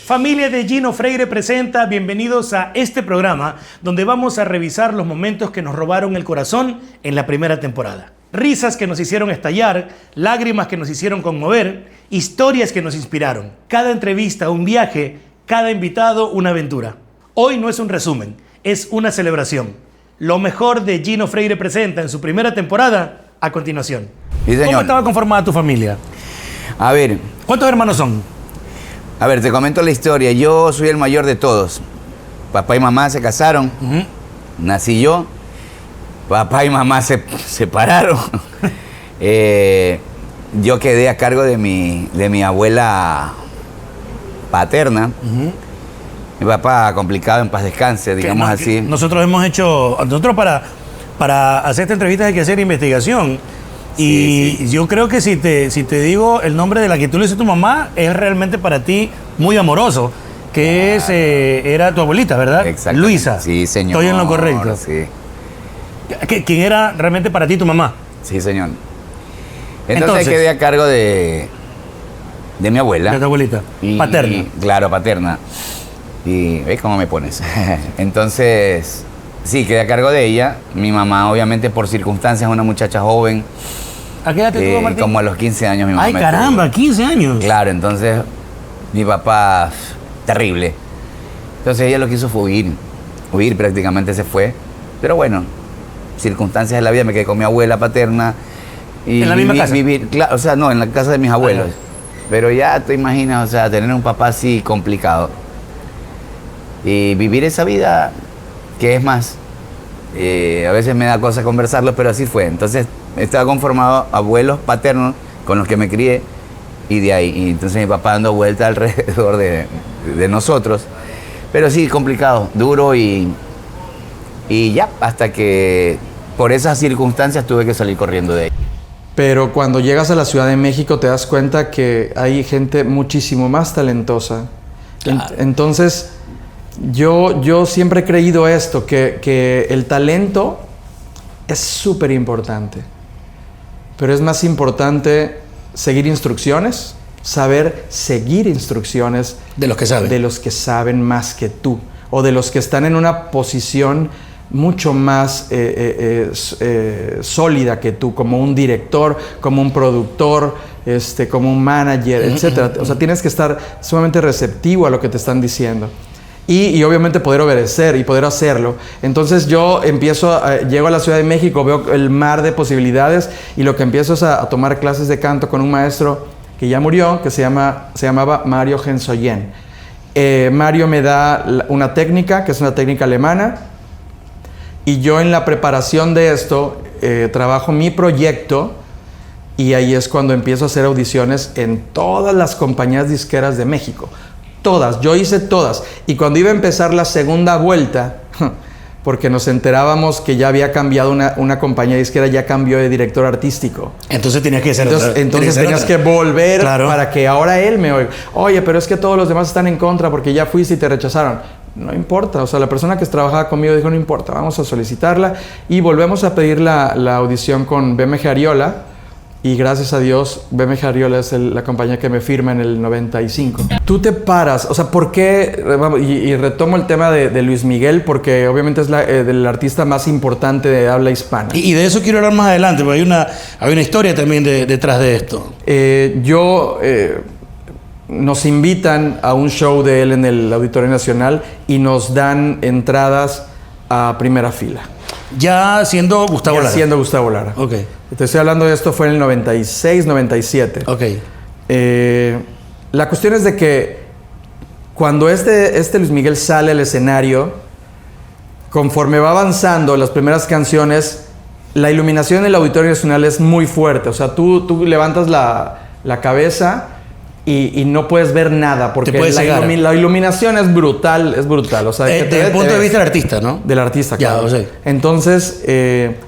Familia de Gino Freire presenta, bienvenidos a este programa donde vamos a revisar los momentos que nos robaron el corazón en la primera temporada. Risas que nos hicieron estallar, lágrimas que nos hicieron conmover, historias que nos inspiraron. Cada entrevista un viaje, cada invitado una aventura. Hoy no es un resumen, es una celebración. Lo mejor de Gino Freire presenta en su primera temporada a continuación. Sí, señor. ¿Cómo estaba conformada tu familia? A ver, ¿Cuántos hermanos son? a ver, te comento la historia. Yo soy el mayor de todos. Papá y mamá se casaron. Nací yo. Papá y mamá se separaron. Yo quedé a cargo de mi abuela paterna. Mi papá complicado, en paz descanse, digamos así. Nosotros para hacer esta entrevista hay que hacer investigación. Y yo creo que si te digo el nombre de la que tú le dices a tu mamá, es realmente para ti muy amoroso, que era tu abuelita, ¿verdad? Exacto. Luisa. Sí, señor. Estoy en lo correcto. Sí. ¿Quién era realmente para ti tu mamá? Sí, señor. Entonces quedé a cargo de mi abuela. De tu abuelita. Paterna. Claro, paterna. Y ¿ves cómo me pones? Entonces, sí, quedé a cargo de ella. Mi mamá, obviamente, por circunstancias, una muchacha joven. ¿A qué edad te tuvo, Martín? Como a los 15 años mi mamá. ¡Ay, me caramba! tuvo. 15 años. Claro, entonces mi papá, terrible. Entonces ella lo quiso huir prácticamente se fue. Pero bueno, circunstancias de la vida, me quedé con mi abuela paterna. Y ¿En la misma casa? Claro, o sea, no, en la casa de mis abuelos. Pero ya te imaginas, o sea, tener un papá así complicado. Y vivir esa vida, que es más, a veces me da cosa conversarlo, pero así fue. Entonces estaba conformado abuelos paternos con los que me crié y de ahí. Y entonces mi papá dando vuelta alrededor de nosotros. Pero sí, complicado, duro y ya, hasta que por esas circunstancias tuve que salir corriendo de ahí. Pero cuando llegas a la Ciudad de México te das cuenta que hay gente muchísimo más talentosa. Claro. Entonces, yo siempre he creído esto, que el talento es súper importante. Pero es más importante seguir instrucciones, saber seguir instrucciones De los que saben. de los que saben más que tú, o de los que están en una posición mucho más sólida que tú, como un director, como un productor, como un manager, etc. O sea, tienes que estar sumamente receptivo a lo que te están diciendo. Y obviamente poder obedecer y poder hacerlo. Entonces yo llego a la Ciudad de México, veo el mar de posibilidades y lo que empiezo es a tomar clases de canto con un maestro que ya murió, que se llamaba Mario Gensoyen. Mario me da una técnica, que es una técnica alemana, y yo en la preparación de esto trabajo mi proyecto y ahí es cuando empiezo a hacer audiciones en todas las compañías disqueras de México. Todas, yo hice todas. Y cuando iba a empezar la segunda vuelta, porque nos enterábamos que ya había cambiado una compañía disquera, ya cambió de director artístico. Entonces tenías que ser Entonces tenías que volver, claro, para que ahora él me oiga. Oye, pero es que todos los demás están en contra porque ya fuiste y te rechazaron. No importa, o sea, la persona que trabajaba conmigo dijo, no importa, vamos a solicitarla. Y volvemos a pedir la audición con BMG Ariola. Y gracias a Dios, BMG Ariola es la compañía que me firma en el 95. Tú te paras, o sea, ¿por qué? Y retomo el tema de Luis Miguel, porque obviamente es el artista más importante de habla hispana. Y de eso quiero hablar más adelante, porque hay una historia también detrás de esto. Nos invitan a un show de él en el Auditorio Nacional y nos dan entradas a primera fila. Ya siendo Gustavo Lara. Siendo Gustavo Lara. Ok. Te estoy hablando de esto, fue en el 96, 97. Ok. La cuestión es de que cuando este Luis Miguel sale al escenario, conforme va avanzando las primeras canciones, la iluminación en el Auditorio Nacional es muy fuerte. O sea, tú levantas la cabeza y no puedes ver nada porque la iluminación es brutal, O sea, desde el punto de vista del artista, ¿no? Del artista, ya, claro. O sea. Entonces,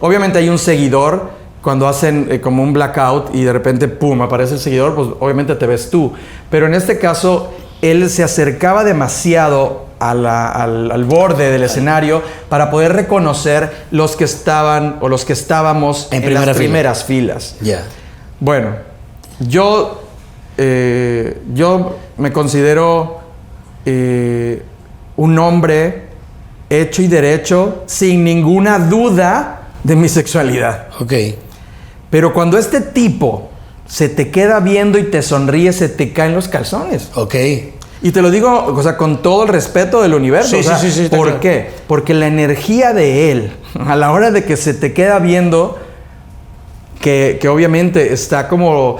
obviamente hay un seguidor. Cuando hacen como un blackout y de repente, pum, aparece el seguidor, pues obviamente te ves tú. Pero en este caso, él se acercaba demasiado al borde del escenario para poder reconocer los que estaban o los que estábamos en las primeras filas. Ya. Bueno, yo yo me considero un hombre hecho y derecho, sin ninguna duda de mi sexualidad. Ok. Pero cuando este tipo se te queda viendo y te sonríe, se te caen los calzones. Ok. Y te lo digo, o sea, con todo el respeto del universo. Sí, o sea, sí, ¿por claro. qué? Porque la energía de él, a la hora de que se te queda viendo, que obviamente está como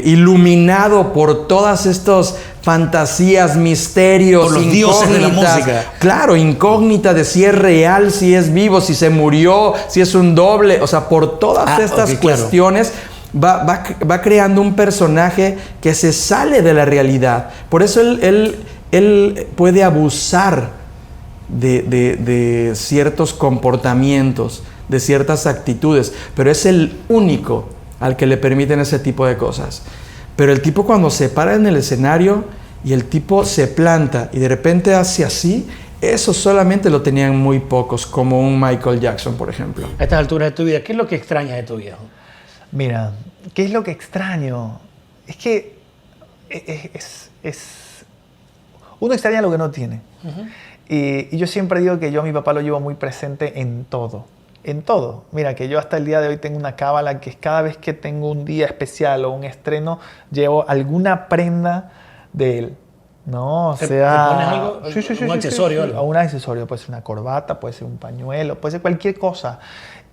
iluminado por todas estas fantasías, misterios, por los dioses de la música. Claro, incógnita de si es real, si es vivo, si se murió, si es un doble. O sea, por todas estas cuestiones va creando un personaje que se sale de la realidad. Por eso él puede abusar de ciertos comportamientos, de ciertas actitudes, pero es el único al que le permiten ese tipo de cosas. Pero el tipo, cuando se para en el escenario y el tipo se planta y de repente hace así, eso solamente lo tenían muy pocos, como un Michael Jackson, por ejemplo. A estas alturas de tu vida, ¿qué es lo que extrañas de tu viejo? Mira, ¿qué es lo que extraño? Es que uno extraña lo que no tiene. Y yo siempre digo que yo a mi papá lo llevo muy presente en todo. En todo. Mira, que yo hasta el día de hoy tengo una cábala que es cada vez que tengo un día especial o un estreno, llevo alguna prenda de él. No, o sea... ¿Te pones algo? Sí, ¿Un accesorio? O un accesorio. Puede ser una corbata, puede ser un pañuelo, puede ser cualquier cosa.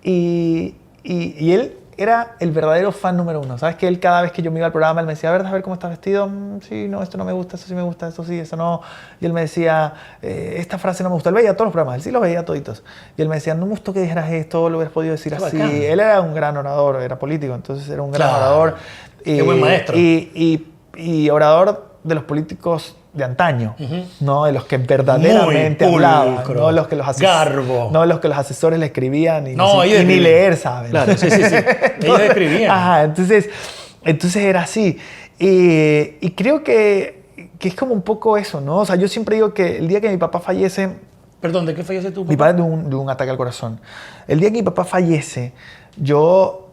Y él era el verdadero fan número uno. ¿Sabes? Que él, cada vez que yo me iba al programa, él me decía, a ver cómo estás vestido. Sí, no, esto no me gusta, eso sí me gusta, esto sí, eso no. Y él me decía, esta frase no me gusta. Él veía todos los programas, él sí los veía toditos. Y él me decía, no me gustó que dijeras esto, lo hubieras podido decir así. Bacán. Él era un gran orador, era político, entonces era un gran orador. Qué buen maestro. Y orador de los políticos de antaño, no de los que verdaderamente Muy hablaban, pulcro, no de los que los garbo. no de los que los asesores le escribían y, No, y ellos ni escribían. leer saben. Claro, sí. Ellos escribían. Ajá, entonces era así. Y creo que es como un poco eso, ¿no? O sea, yo siempre digo que el día que mi papá fallece, Perdón, ¿de qué fallece tu papá? mi padre de un ataque al corazón. El día que mi papá fallece, yo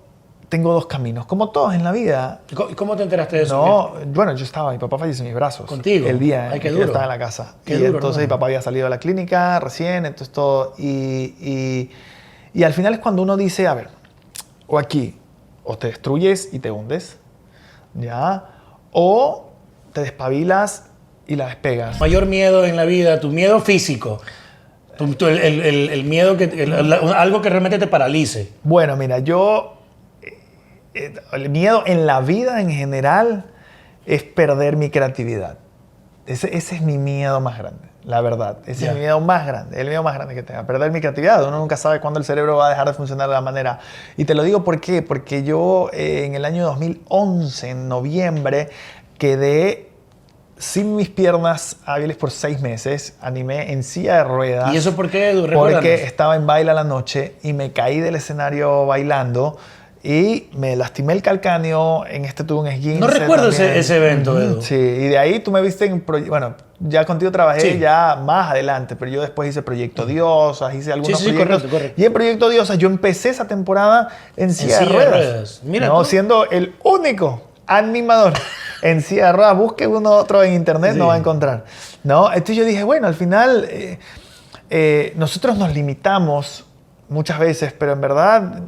tengo dos caminos, como todos en la vida. ¿Cómo te enteraste de eso? No, bueno, yo estaba, mi papá falleció en mis brazos. ¿Contigo? El día Ay, en qué que duro. yo estaba en la casa. Qué y duro, entonces hermano. mi papá había salido de la clínica recién, entonces todo. Y al final es cuando uno dice, a ver, o aquí, o te destruyes y te hundes, ¿ya? O te despabilas y la despegas. Mayor miedo en la vida, tu miedo físico. El miedo algo que realmente te paralice. Bueno, mira, el miedo en la vida en general es perder mi creatividad. Ese es mi miedo más grande, la verdad. Ese es mi miedo más grande, el miedo más grande que tenga. Perder mi creatividad. Uno nunca sabe cuándo el cerebro va a dejar de funcionar de la manera. Y te lo digo ¿por qué? Porque yo en el año 2011, en noviembre, quedé sin mis piernas hábiles por 6 meses. Animé en silla de ruedas. ¿Y eso por qué? Recuérdanos. Porque estaba en baile a la noche y me caí del escenario bailando. Y me lastimé el calcáneo, tuve un esguince. No recuerdo también. ese evento, Edu. Sí, y de ahí tú me viste bueno, ya contigo trabajé Sí. ya más adelante, pero yo después hice Proyecto Diosas, hice algunos Sí, proyectos. correcto. Y en Proyecto Diosas yo empecé esa temporada en silla de silla de ruedas. ruedas. Mira no, tú. siendo el único animador en silla de ruedas. Busque uno otro en internet, Sí. no va a encontrar. ¿No? Entonces yo dije, bueno, al final nosotros nos limitamos muchas veces, pero en verdad,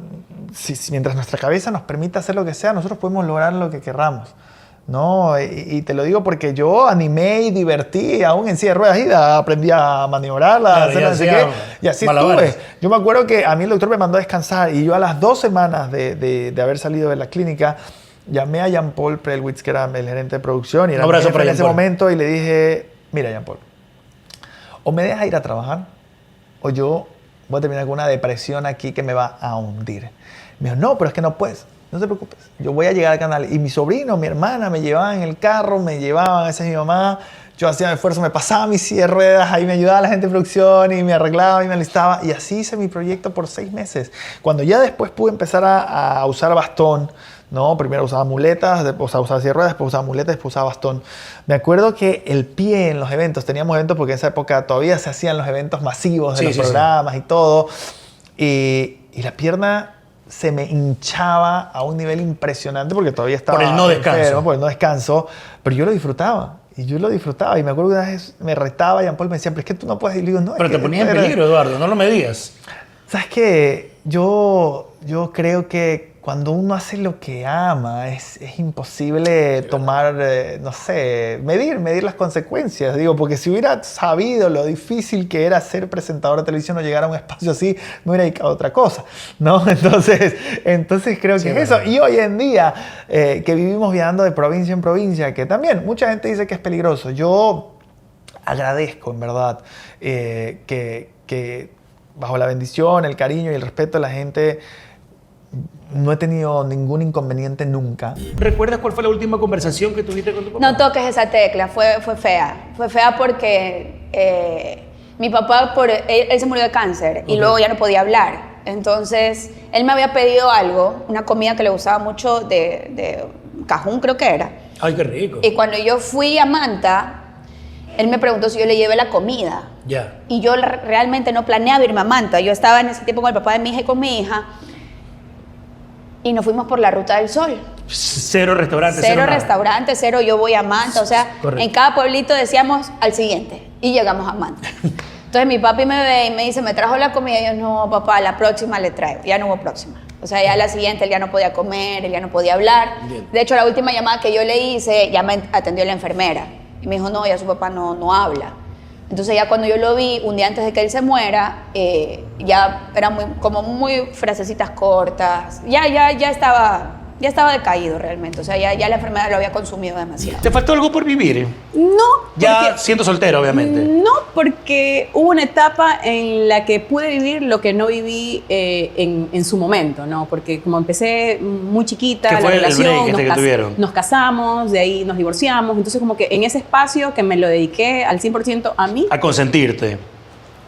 mientras nuestra cabeza nos permita hacer lo que sea, nosotros podemos lograr lo que querramos. ¿No? Y te lo digo porque yo animé y divertí aún en silla de ruedas, y aprendí a maniobrar, a hacer no sé qué, y así malabares. estuve. Yo me acuerdo que a mí el doctor me mandó a descansar y yo a las 2 semanas de haber salido de la clínica llamé a Jean-Paul Prelwitz, que era el gerente de producción y era Un abrazo mi jefe para en ese Jean-Paul. momento, y le dije, mira Jean-Paul, o me dejas ir a trabajar o yo voy a terminar con una depresión aquí que me va a hundir. Me dijo, no, pero es que no puedes. No te preocupes, yo voy a llegar al canal. Y mi sobrino, mi hermana me llevaban en el carro, me llevaban, a veces mi mamá, yo hacía mi esfuerzo, me pasaba mis silla de ruedas, ahí me ayudaba la gente de producción y me arreglaba y me alistaba. Y así hice mi proyecto por 6 meses. Cuando ya después pude empezar a usar bastón, ¿no? Primero usaba muletas, después usaba silla de ruedas, después usaba muletas, después usaba bastón. Me acuerdo que el pie en los eventos, teníamos eventos porque en esa época todavía se hacían los eventos masivos de los programas y todo. Y la pierna se me hinchaba a un nivel impresionante porque todavía estaba Por el no descanso. enfermo, por el no descanso, pero yo lo disfrutaba. Y yo lo disfrutaba. Y me acuerdo que una vez me retaba y Jean Paul me decía, pero es que tú no puedes. Y le digo, no. Pero es te que ponías en esto era- peligro, Eduardo, no lo medías. ¿Sabes qué? Yo creo que cuando uno hace lo que ama, es imposible tomar, no sé, medir las consecuencias. Digo, porque si hubiera sabido lo difícil que era ser presentador de televisión o llegar a un espacio así, me hubiera dedicado a otra cosa, ¿no? Entonces creo que es eso. Y hoy en día, que vivimos viajando de provincia en provincia, que también mucha gente dice que es peligroso. Yo agradezco, en verdad, que bajo la bendición, el cariño y el respeto de la gente, no he tenido ningún inconveniente nunca. ¿Recuerdas cuál fue la última conversación que tuviste con tu papá? No toques esa tecla, fue fea. Fue fea porque mi papá, él se murió de cáncer y luego ya no podía hablar. Entonces, él me había pedido algo, una comida que le gustaba mucho de cajún, creo que era. Ay, qué rico. Y cuando yo fui a Manta, él me preguntó si yo le llevé la comida. Ya. Y yo realmente no planeaba irme a Manta. Yo estaba en ese tiempo con el papá de mi hija y con mi hija. Y nos fuimos por la Ruta del Sol. Cero restaurante. Cero nada. restaurante, cero yo voy a Manta. O sea, Correcto. en cada pueblito decíamos al siguiente. Y llegamos a Manta. Entonces mi papi me ve y me dice, ¿me trajo la comida? Y yo, no, papá, la próxima le traigo. Ya no hubo próxima. O sea, ya la siguiente él ya no podía comer, él ya no podía hablar. Bien. De hecho, la última llamada que yo le hice, ya me atendió la enfermera. Y me dijo, no, ya su papá no habla. Entonces ya cuando yo lo vi, un día antes de que él se muera, ya era muy frasecitas cortas. Ya estaba decaído realmente. O sea, ya la enfermedad lo había consumido demasiado. ¿Te faltó algo por vivir? No, Ya porque- siendo soltero, obviamente. No, porque hubo una etapa en la que pude vivir lo que no viví en su momento, ¿no? Porque como empecé muy chiquita, ¿Qué la fue el relación, break que tuvieron? nos casamos, de ahí nos divorciamos, entonces como que en ese espacio que me lo dediqué al 100% a mí, A consentirte.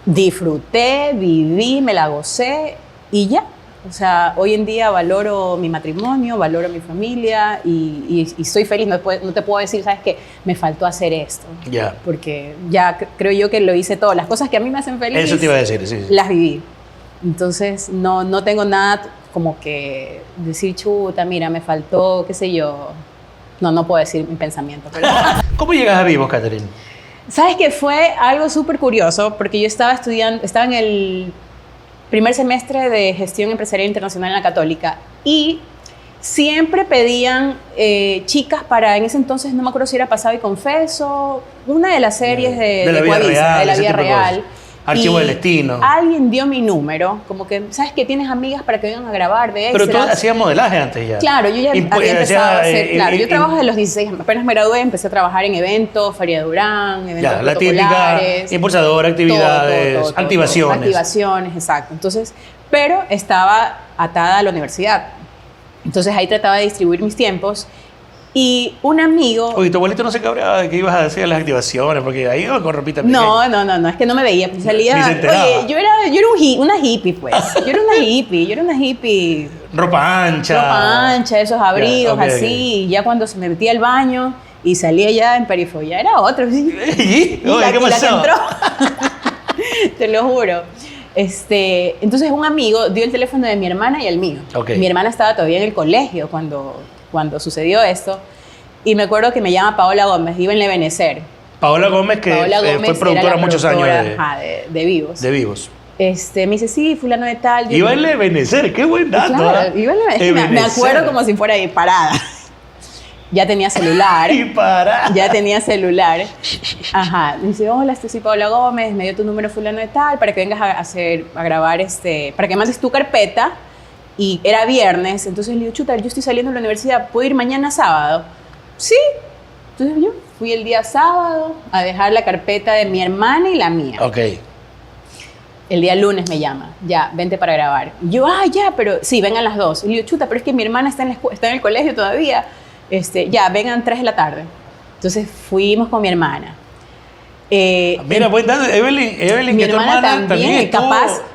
disfruté, viví, me la gocé y ya. O sea, hoy en día valoro mi matrimonio, valoro mi familia y estoy feliz. No te puedo decir, ¿sabes qué? Me faltó hacer esto. Ya. Porque ya creo yo que lo hice todo. Las cosas que a mí me hacen feliz, Eso te iba a decir, sí. las viví. Entonces, no tengo nada como que decir, chuta, mira, me faltó, qué sé yo. No puedo decir mi pensamiento. Pero ¿Cómo llegas a Vivos, Catherine? ¿sabes qué? Fue algo súper curioso porque yo estaba en el primer semestre de Gestión Empresarial Internacional en la Católica y siempre pedían chicas para, en ese entonces, no me acuerdo si era Pasado y Confeso, una de las series de la vida Coavisa, real, de la ese vida tipo de real. cosas. Archivo Y del Destino. Alguien dio mi número, como que, ¿sabes qué? Tienes amigas para que vengan a grabar de Pero tú extras. hacías modelaje antes ya. Claro, yo ya Y, pues, había empezado a hacer, claro, yo trabajo en desde los 16, apenas me gradué, empecé a trabajar en eventos, Feria de Durán, eventos Ya, la típica protocolares, impulsadora, actividades, todo. activaciones. Activaciones, exacto. Entonces, pero estaba atada a la universidad. Entonces ahí trataba de distribuir mis tiempos y un amigo... Oye, tu abuelito no se cabreaba de que ibas a hacer las activaciones, porque ahí iba con ropita pequeña. No, es que no me veía, pues salía... Ni se enteraba. Oye, yo era una hippie, pues. Yo era una hippie... Ropa ancha. Ropa ancha, esos abrigos, Ya, ok, así. Ya cuando se me metía al baño y salía ya en Perifo, ya era otro. ¿Y? Y Oye, la ¿qué que pasó? entró. Te lo juro. Entonces un amigo dio el teléfono de mi hermana y el mío. Ok. Mi hermana estaba todavía en el colegio cuando sucedió esto. Y me acuerdo que me llama Paola Gómez, iba en el Ebenezer. Paola Gómez, que Paola fue Gómez productora era la muchos años productora, de Vivos. de Vivos. Me dice, sí, fulano de tal. Yo- Iba en Ebenezer, qué buen dato. Claro, ¿ah? iba en el Ebenezer. Me acuerdo como si fuera ahí parada. Ya tenía celular. Y para. Ya tenía celular. Ajá. Me dice, hola, soy Paola Gómez, me dio tu número fulano de tal para que vengas a grabar para que mandes tu carpeta. Y era viernes, entonces le digo, chuta, yo estoy saliendo de la universidad, ¿puedo ir mañana sábado? Sí. Entonces yo fui el día sábado a dejar la carpeta de mi hermana y la mía. Ok. El día lunes me llama, ya, vente para grabar. Y yo, ya, pero sí, vengan las dos. Y le digo, chuta, pero es que mi hermana está en el colegio todavía. Ya, vengan 3 de la tarde. Entonces fuimos con mi hermana. Mira, buen dato. Evelyn, Mi que tu hermana también, estuvo-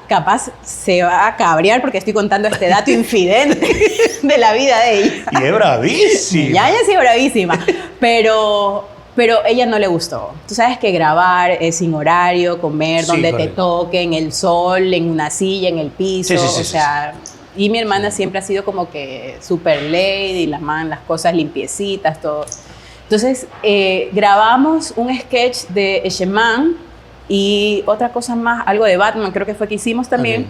capaz se va a cabrear porque estoy contando este dato infidente de la vida de ella. Y es bravísima. Ya, ella sí es bravísima, pero ella no le gustó. Tú sabes que grabar es sin horario, comer Sí, donde te correcto. toque, en el sol, en una silla, en el piso, Sí, sí, sí, o sí, sea, Y mi hermana siempre ha sido como que super lady, las cosas limpiecitas, todo. Entonces, grabamos un sketch de Echeman y otra cosa más, algo de Batman, creo que fue que hicimos también. Ok.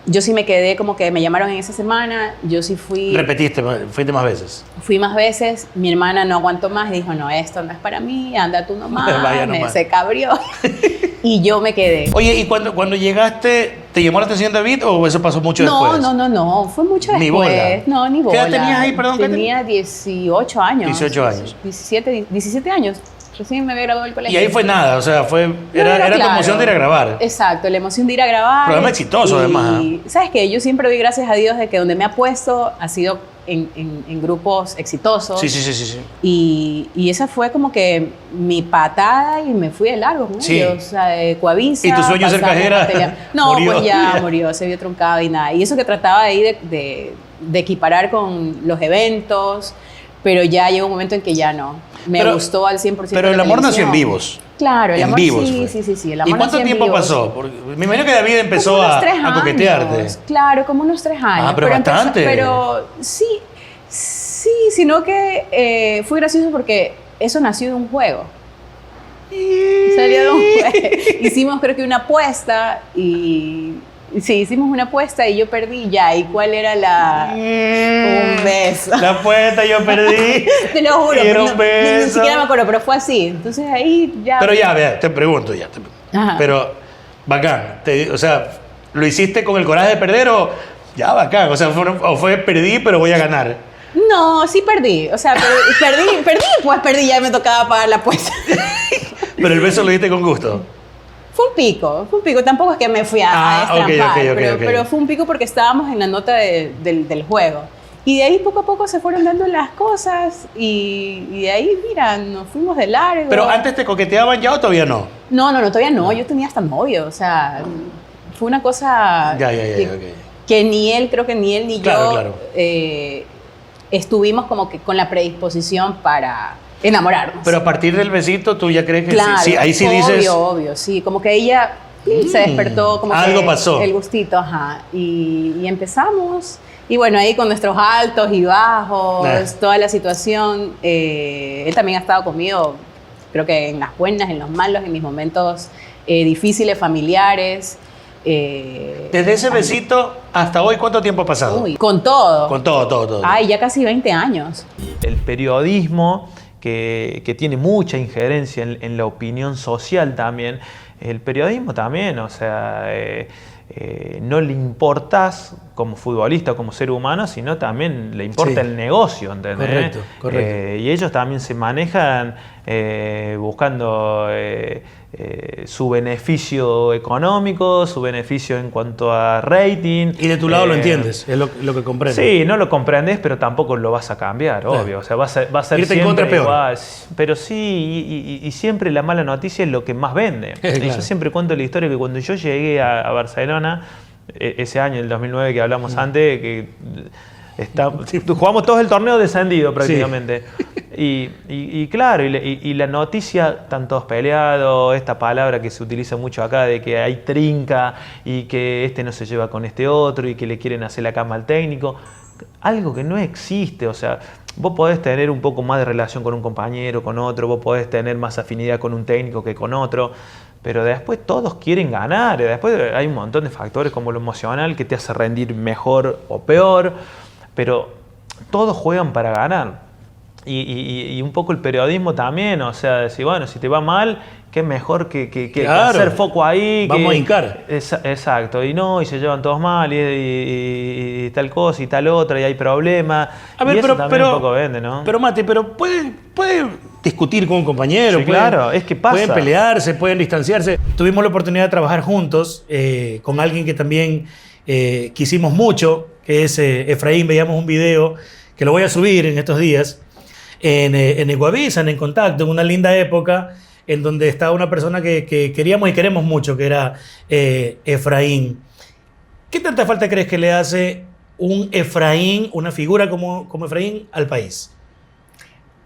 Yo sí me quedé como que me llamaron en esa semana, yo sí fui... Repetiste, fuiste más veces. Fui más veces, mi hermana no aguantó más y dijo, no, esto no es para mí, anda tú nomás, Vaya nomás. se cabrió. Y yo me quedé. Oye, ¿y cuando llegaste, te llamó la atención David o eso pasó mucho después? No, fue mucho Ni después. bola. No, ni ¿Qué bola. edad tenías ahí, perdón? Tenía 18 años. 18 años. 17 años. Recién me había graduado del colegio. Y ahí fue nada, o sea, era tu claro. emoción de ir a grabar. Exacto, la emoción de ir a grabar. Programa exitoso, además, Y, ¿sabes qué? Yo siempre doy gracias a Dios de que donde me ha puesto ha sido en grupos exitosos. Sí. Y esa fue como que mi patada y me fui de largo con Sí. ellos. O sea, de Coavisa. ¿Y tu sueño de ser pasamos cajera a pelear. No, murió? pues ya murió, se vio truncado y nada. Y eso que trataba ahí de equiparar con los eventos, pero ya llegó un momento en que ya no. Me gustó al 100%. Pero el la amor nació en televisión. Vivos. Claro, el En amor Vivos sí, fue. sí. El amor ¿Y cuánto nació en tiempo Vivos. pasó? Porque me imagino que David empezó Como unos 3 a coquetearte. años. Claro, como unos 3 años. Ah, pero bastante. Pero sí, sino que fue gracioso porque eso nació de un juego. Salió de un juego. Hicimos creo que una apuesta y... Sí, hicimos una apuesta y yo perdí ya. ¿Y cuál era la...? Un beso. La apuesta yo perdí. Te lo juro. Y era pero un beso. Ni siquiera me acuerdo, pero fue así. Entonces ahí ya... Pero ya, vea, te pregunto ya. Ajá. Pero, bacán. O sea, ¿lo hiciste con el coraje de perder o ya bacán? O sea, fue perdí, pero voy a ganar. No, sí perdí. O sea, perdí, ya me tocaba pagar la apuesta. Pero el beso lo diste con gusto. Fue un pico. Tampoco es que me fui a estrampar, ok. pero fue un pico porque estábamos en la nota del juego. Y de ahí poco a poco se fueron dando las cosas y de ahí, mira, nos fuimos de largo. ¿Pero antes te coqueteaban ya o todavía no? No, todavía no. Yo tenía hasta novio, o sea, fue una cosa Ya, que ni él, creo que ni él ni Claro, yo claro. estuvimos como que con la predisposición para enamorarnos. Pero a partir del besito tú ya crees que Claro, sí, ahí sí dices... Obvio, sí. Como que ella se despertó, como algo que pasó. el gustito, ajá. Y empezamos. Y bueno, ahí con nuestros altos y bajos, toda la situación. Él también ha estado conmigo, creo que en las buenas, en los malos, en mis momentos difíciles, familiares. Desde ese besito hasta hoy, ¿cuánto tiempo ha pasado? Uy, con todo. Con todo. Ay, ya casi 20 años. El periodismo, que tiene mucha injerencia en la opinión social también, el periodismo también, o sea, no le importás como futbolista o como ser humano, sino también le importa el negocio, ¿entendés? Correcto. Y ellos también se manejan buscando su beneficio económico, su beneficio en cuanto a rating. Y de tu lado lo entiendes, es lo que comprendes. Sí, no lo comprendes, pero tampoco lo vas a cambiar, obvio. O sea, va a ser Irte en contra siempre peor. igual. Pero sí, y siempre la mala noticia es lo que más vende. Claro. Y yo siempre cuento la historia que cuando yo llegué a Barcelona, ese año, el 2009 que hablamos antes, que jugamos todos el torneo descendido prácticamente. Y claro, y la noticia, están todos peleados, esta palabra que se utiliza mucho acá de que hay trinca y que este no se lleva con este otro y que le quieren hacer la cama al técnico. Algo que no existe, o sea, vos podés tener un poco más de relación con un compañero, con otro, vos podés tener más afinidad con un técnico que con otro, pero después todos quieren ganar, y después hay un montón de factores como lo emocional que te hace rendir mejor o peor, pero todos juegan para ganar. Y un poco el periodismo también, o sea, decir, bueno, si te va mal, qué mejor que Claro. hacer foco ahí. Vamos a hincar. Exacto, y se llevan todos mal, y tal cosa y tal otra, y hay problemas. A ver, y eso también un poco vende, ¿no? Pero Mati, puede discutir con un compañero, Sí, claro, es que pasa. Pueden pelearse, pueden distanciarse. Tuvimos la oportunidad de trabajar juntos con alguien que también quisimos mucho, que es Efraín. Veíamos un video que lo voy a subir en estos días en Ecuavisa, en Contacto, en una linda época en donde estaba una persona que queríamos y queremos mucho, que era Efraín. ¿Qué tanta falta crees que le hace un Efraín, una figura como Efraín, al país?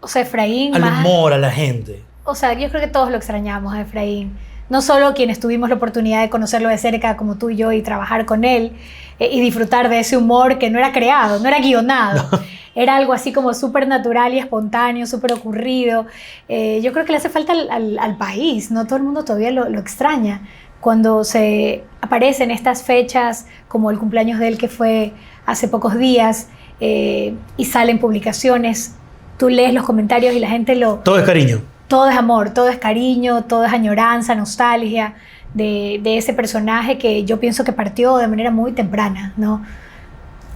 O sea, Efraín Al más... humor, a la gente. O sea, yo creo que todos lo extrañamos a Efraín. no solo quienes tuvimos la oportunidad de conocerlo de cerca como tú y yo y trabajar con él y disfrutar de ese humor que no era creado, no era guionado. No. Era algo así como súper natural y espontáneo, súper ocurrido. Yo creo que le hace falta al país, no todo el mundo todavía lo extraña. Cuando se aparecen estas fechas, como el cumpleaños de él que fue hace pocos días, y salen publicaciones, tú lees los comentarios y la gente Todo es cariño. Todo es amor, todo es cariño, todo es añoranza, nostalgia de ese personaje que yo pienso que partió de manera muy temprana, ¿no?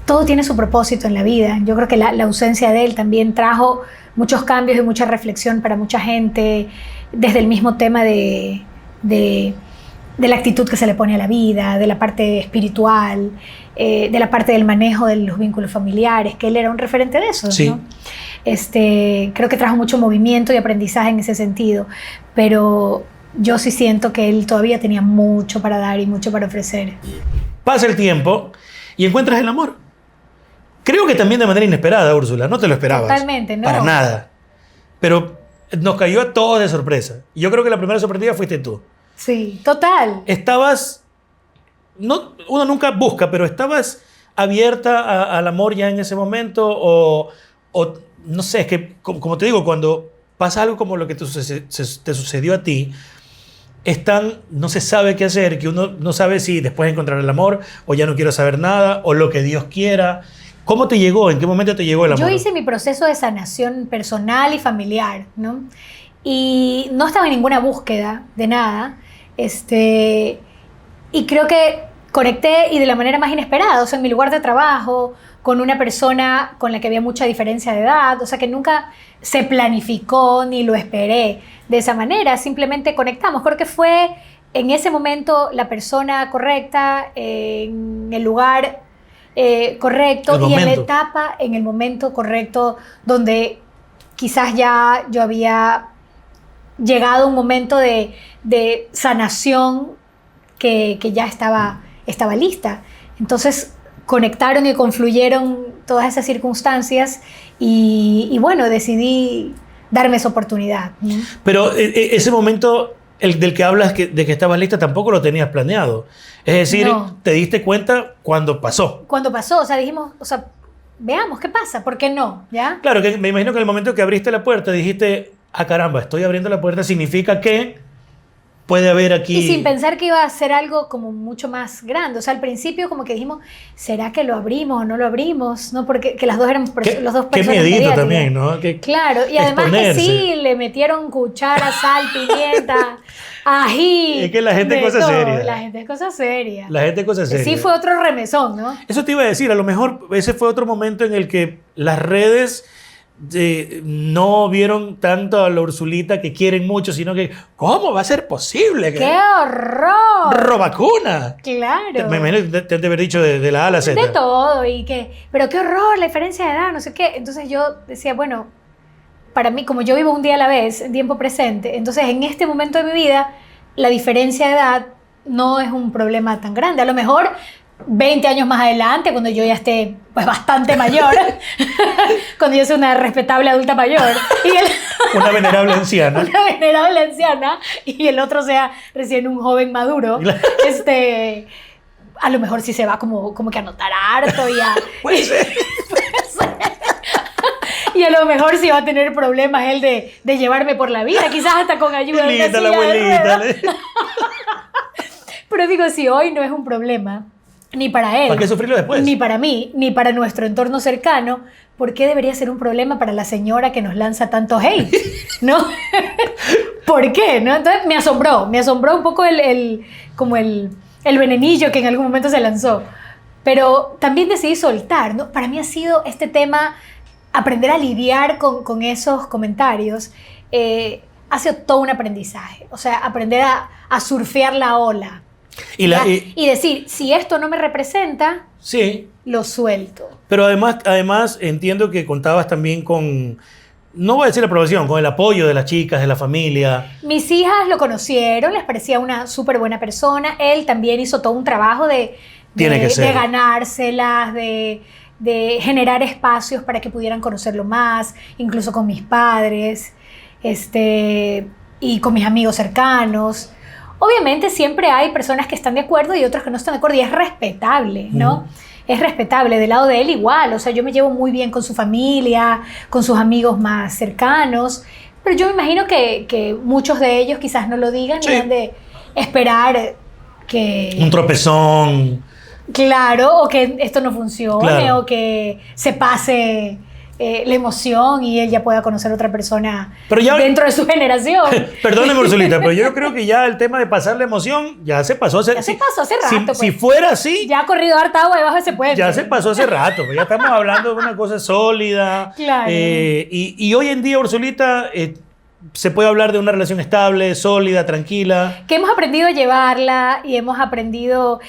Todo tiene su propósito en la vida. Yo creo que la ausencia de él también trajo muchos cambios y mucha reflexión para mucha gente, desde el mismo tema de la actitud que se le pone a la vida, de la parte espiritual, de la parte del manejo de los vínculos familiares, que él era un referente de eso, sí. ¿no? Creo que trajo mucho movimiento y aprendizaje en ese sentido, pero yo sí siento que él todavía tenía mucho para dar y mucho para ofrecer. Pasa el tiempo y encuentras el amor. Creo que también de manera inesperada, Úrsula, no te lo esperabas. Totalmente, no. Para nada. Pero nos cayó a todos de sorpresa. Y yo creo que la primera sorprendida fuiste tú. Sí, total. Estabas, uno nunca busca, pero estabas abierta al amor ya en ese momento o no sé, es que como te digo, cuando pasa algo como lo que te sucedió a ti, no se sabe qué hacer, que uno no sabe si después encontrar el amor o ya no quiero saber nada o lo que Dios quiera. ¿Cómo te llegó? ¿En qué momento te llegó el amor? Yo hice mi proceso de sanación personal y familiar, ¿no? Y no estaba en ninguna búsqueda de nada. Y creo que conecté y de la manera más inesperada, o sea, en mi lugar de trabajo, con una persona con la que había mucha diferencia de edad, o sea, que nunca se planificó ni lo esperé de esa manera, simplemente conectamos. Creo que fue en ese momento la persona correcta, en el lugar correcto y en la etapa, en el momento correcto, donde quizás ya yo había llegado a un momento de sanación que ya estaba lista. Entonces conectaron y confluyeron todas esas circunstancias y bueno, decidí darme esa oportunidad. Pero ese momento del que hablas de que estabas lista tampoco lo tenías planeado. Es decir, no. Te diste cuenta cuando pasó. Cuando pasó, o sea, dijimos, o sea, veamos qué pasa, ¿por qué no? ¿Ya? Claro, que me imagino que en el momento que abriste la puerta dijiste, ah, caramba, estoy abriendo la puerta, significa que puede haber aquí... Y sin pensar que iba a ser algo como mucho más grande. O sea, al principio como que dijimos, ¿será que lo abrimos o no lo abrimos? ¿No? Porque que las dos éramos los dos personas. Qué medito también, ¿no? Claro, y además que sí, le metieron cuchara, sal, pimienta, ají. Es que la gente es cosa seria. La gente es cosa seria. La gente es cosa seria. Sí fue otro remesón, ¿no? Eso te iba a decir, a lo mejor ese fue otro momento en el que las redes... no vieron tanto a la Ursulita que quieren mucho, sino que ¿cómo va a ser posible? ¡Qué horror! ¡Robacuna! Claro. Me imagino que te han de haber dicho de la A a la Z. De todo, pero qué horror, la diferencia de edad, no sé qué. Entonces yo decía, bueno, para mí, como yo vivo un día a la vez, en tiempo presente, entonces en este momento de mi vida, la diferencia de edad no es un problema tan grande. A lo mejor 20 años más adelante, cuando yo ya esté pues bastante mayor, cuando yo sea una respetable adulta mayor, y una venerable anciana. Una venerable anciana, y el otro sea recién un joven maduro, a lo mejor sí se va como que a notar harto y a... Puede ser. Y a lo mejor sí va a tener problemas él de llevarme por la vida, quizás hasta con ayuda de una silla la abuelita, de ruedas. Pero digo, si hoy no es un problema, ni para él, ¿para qué sufrirlo después? Ni para mí, ni para nuestro entorno cercano, ¿por qué debería ser un problema para la señora que nos lanza tanto hate? ¿No? ¿Por qué? ¿No? Entonces me asombró un poco el venenillo que en algún momento se lanzó. Pero también decidí soltar, ¿no? Para mí ha sido este tema, aprender a lidiar con esos comentarios, ha sido todo un aprendizaje. O sea, aprender a surfear la ola. Y decir, si esto no me representa, sí, lo suelto. Pero además entiendo que contabas también con, no voy a decir aprobación, con el apoyo de las chicas, de la familia. Mis hijas lo conocieron, les parecía una súper buena persona. Él también hizo todo un trabajo de ganárselas, de generar espacios para que pudieran conocerlo más, incluso con mis padres, y con mis amigos cercanos. Obviamente siempre hay personas que están de acuerdo y otras que no están de acuerdo y es respetable, ¿no? Es respetable. Del lado de él igual, o sea, yo me llevo muy bien con su familia, con sus amigos más cercanos, pero yo me imagino que muchos de ellos quizás no lo digan y han de esperar que... Un tropezón. Claro, o que esto no funcione, Claro. o que se pase la emoción y él ya pueda conocer a otra persona Pero ya- dentro de su generación. Perdóneme, Ursulita, pero yo creo que ya el tema de pasar la emoción ya se pasó hace, Ya se pasó hace si, rato, pues. si fuera así, Ya ha corrido harta agua debajo de ese puente. ya se pasó hace rato. Pues ya estamos hablando de una cosa sólida. Claro. Y hoy en día, Ursulita, se puede hablar de una relación estable, sólida, tranquila. Que hemos aprendido a llevarla y hemos aprendido...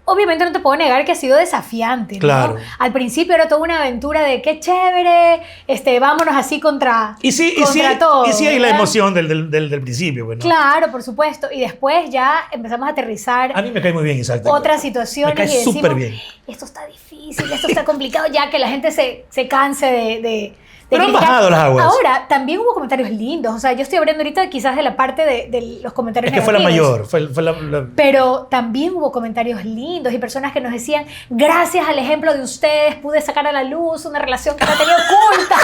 obviamente no te puedo negar que ha sido desafiante, ¿no? Claro. Al principio era toda una aventura de qué chévere, vámonos así contra, Y sí, contra todo. y sí hay la ¿verdad? emoción del principio. Pues, ¿no? Claro, por supuesto. Y después ya empezamos a aterrizar A mí me cae muy bien, Isaac. otras situaciones Me cae y decimos, súper bien. esto está difícil, esto está complicado, ya que la gente se canse de Pero han criticar. bajado las aguas. Ahora, también hubo comentarios lindos. O sea, yo estoy hablando ahorita quizás de la parte de los comentarios Es que fue la negativos. mayor. Fue la- Pero también hubo comentarios lindos y personas que nos decían, gracias al ejemplo de ustedes pude sacar a la luz una relación que la tenía oculta.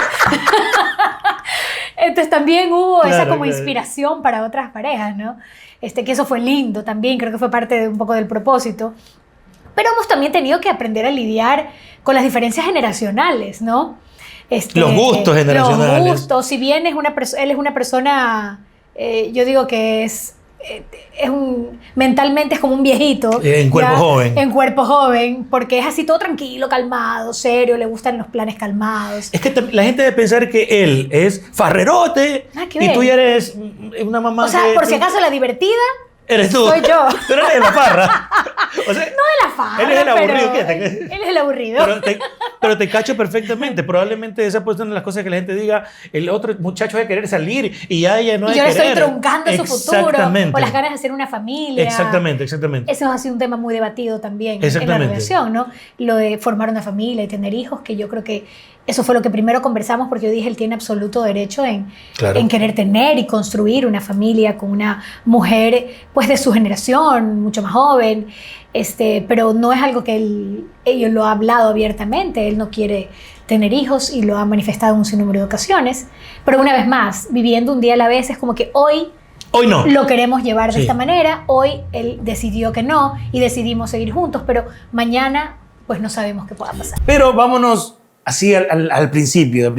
Entonces también hubo esa Claro, como claro. inspiración para otras parejas, ¿no? Que eso fue lindo también, creo que fue parte de un poco del propósito. Pero hemos también tenido que aprender a lidiar con las diferencias generacionalmente, ¿no? Los gustos generacionales. Los gustos, si bien él es una persona, yo digo que mentalmente es como un viejito. En cuerpo joven. En cuerpo joven, porque es así todo tranquilo, calmado, serio, le gustan los planes calmados. Es que la gente debe pensar que él es farrerote Nada que y ver. tú ya eres una mamá. O sea, que- por si acaso la divertida eres tú. soy yo. Tú eres de la farra. O sea, No de la farra, Él es el aburrido, pero ¿qué? él es el aburrido. pero te cacho perfectamente. Probablemente esa puede ser una de las cosas que la gente diga, el otro muchacho va a querer salir y ya ella no y hay yo le estoy querer. truncando su futuro, Exactamente. o las ganas de hacer una familia. Exactamente. Eso ha sido un tema muy debatido también en la Exactamente. relación, ¿no? Lo de formar una familia y tener hijos, que yo creo que eso fue lo que primero conversamos, porque yo dije, él tiene absoluto derecho Claro. en querer tener y construir una familia con una mujer pues de su generación, mucho más joven, pero no es algo que él lo ha hablado abiertamente, él no quiere tener hijos y lo ha manifestado en un sinnúmero de ocasiones, pero una vez más, viviendo un día a la vez, es como que hoy Hoy no. lo queremos llevar de Sí. esta manera, hoy él decidió que no y decidimos seguir juntos, pero mañana pues no sabemos qué pueda pasar. Pero vámonos así al principio,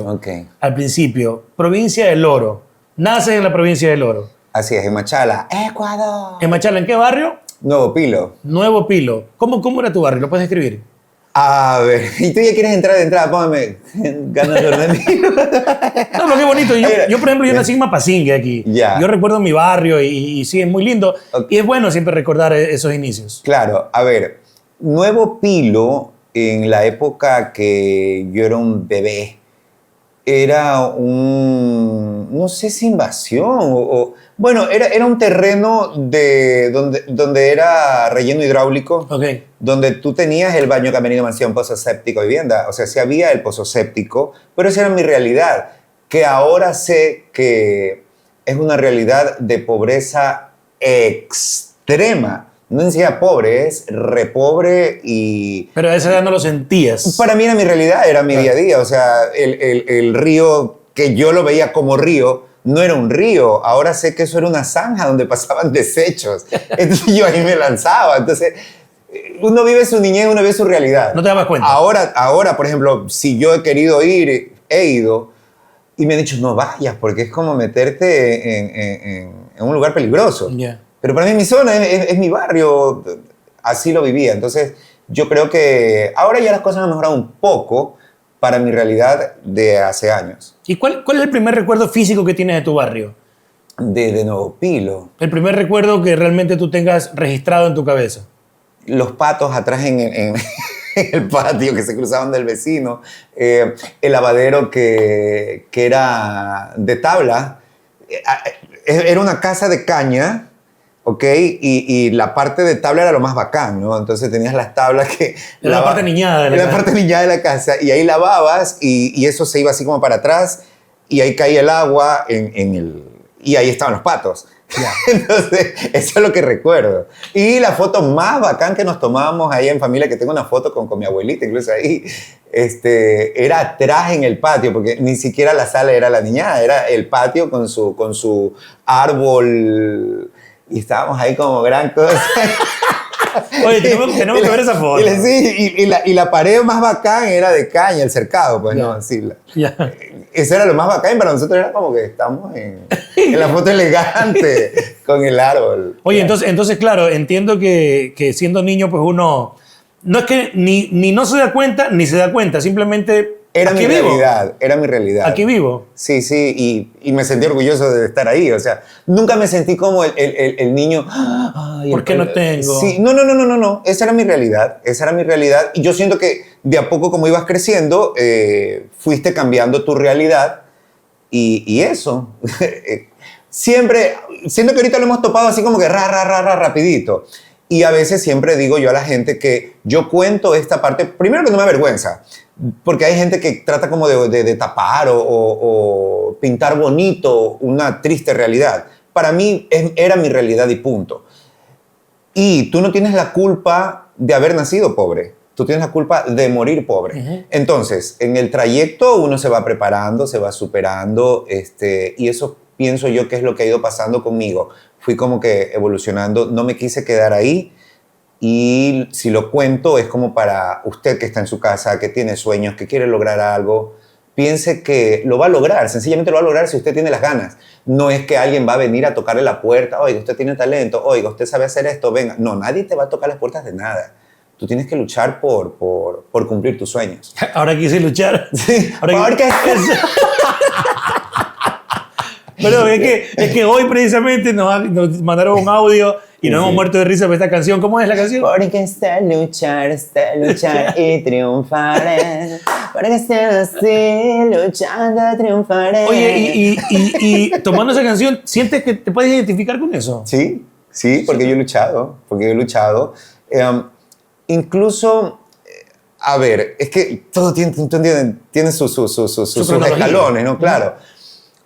Ok. Al principio. Provincia del Oro. Naces en la provincia del Oro. Así es, en Machala, Ecuador. ¿En Machala, en qué barrio? Nuevo Pilo. Nuevo Pilo. ¿Cómo era tu barrio? ¿Lo puedes describir? A ver, y tú ya quieres entrar de entrada, póngame ganas de dormir. No, pero qué bonito. Yo, por ejemplo, yo nací en Mapasingue aquí. Ya. Yo recuerdo mi barrio y sí, es muy lindo. Ok. Y es bueno siempre recordar esos inicios. Claro, a ver, Nuevo Pilo, en la época que yo era un bebé, era no sé si invasión bueno, era un terreno donde era relleno hidráulico, Ok. donde tú tenías el baño camerino, mansión, pozo séptico, vivienda. O sea, sí había el pozo séptico, pero esa era mi realidad, que ahora sé que es una realidad de pobreza extrema. No decía pobre, es repobre y... Pero a esa edad no lo sentías. Para mí era mi realidad, era mi día a día. O sea, el río que yo lo veía como río, no era un río. Ahora sé que eso era una zanja donde pasaban desechos. Entonces yo ahí me lanzaba. Entonces, uno vive su niñez, uno vive su realidad. No te dabas cuenta. Ahora, por ejemplo, si yo he querido ir, he ido, y me han dicho, no vayas, porque es como meterte en un lugar peligroso. Ya. Pero para mí mi zona es mi barrio, así lo vivía. Entonces, yo creo que ahora ya las cosas han mejorado un poco para mi realidad de hace años. ¿Y cuál es el primer recuerdo físico que tienes de tu barrio? De Nuevo Pilo. El primer recuerdo que realmente tú tengas registrado en tu cabeza. Los patos atrás en el patio que se cruzaban del vecino. El lavadero que era de tabla. Era una casa de caña. ¿Ok? Y la parte de tabla era lo más bacán, ¿no? Entonces tenías las tablas que... Era la parte niñada de la Era casa. la parte niñada de la casa. Y ahí lavabas y eso se iba así como para atrás y ahí caía el agua y ahí estaban los patos. Entonces, eso es lo que recuerdo. Y la foto más bacán que nos tomábamos ahí en familia, que tengo una foto con mi abuelita, incluso ahí, era atrás en el patio, porque ni siquiera la sala era la niñada, era el patio con su árbol, y estábamos ahí como gran cosa. Oye, tenemos que ver esa foto. Y la pared más bacán era de caña, el cercado, pues no, sí. Eso era lo más bacán, para nosotros era como que estamos en la foto elegante con el árbol. Oye, entonces claro, entiendo que siendo niño, pues uno, no es que ni no se da cuenta, ni se da cuenta, simplemente era mi realidad, era mi realidad. Aquí vivo. Sí, y me sentí orgulloso de estar ahí. O sea, nunca me sentí como el niño. Ay, ¿por qué no tengo? Sí, no. Esa era mi realidad. Esa era mi realidad. Y yo siento que de a poco, como ibas creciendo, fuiste cambiando tu realidad. Y eso. Siempre, siento que ahorita lo hemos topado así como que rapidito. Y a veces siempre digo yo a la gente que yo cuento esta parte, primero que no me avergüenza, porque hay gente que trata como de tapar o pintar bonito una triste realidad. Para mí era mi realidad y punto. Y tú no tienes la culpa de haber nacido pobre. Tú tienes la culpa de morir pobre. Uh-huh. Entonces, en el trayecto uno se va preparando, se va superando, y eso pienso yo que es lo que ha ido pasando conmigo. Fui como que evolucionando, no me quise quedar ahí. Y si lo cuento es como para usted que está en su casa, que tiene sueños, que quiere lograr algo, piense que lo va a lograr, sencillamente lo va a lograr si usted tiene las ganas. No es que alguien va a venir a tocarle la puerta, oiga, usted tiene talento, oiga, usted sabe hacer esto, venga. No, nadie te va a tocar las puertas de nada. Tú tienes que luchar por cumplir tus sueños. Ahora quise luchar. Sí, ahora que... Pero es que hoy precisamente nos mandaron un audio y nos hemos muerto de risa por esta canción. ¿Cómo es la canción? Porque está luchar y triunfaré. Porque esté así, luchando, triunfaré. Oye, y tomando esa canción, ¿sientes que te puedes identificar con eso? Sí, porque yo he luchado. Incluso, a ver, es que todo tiene sus escalones, ¿no? Claro.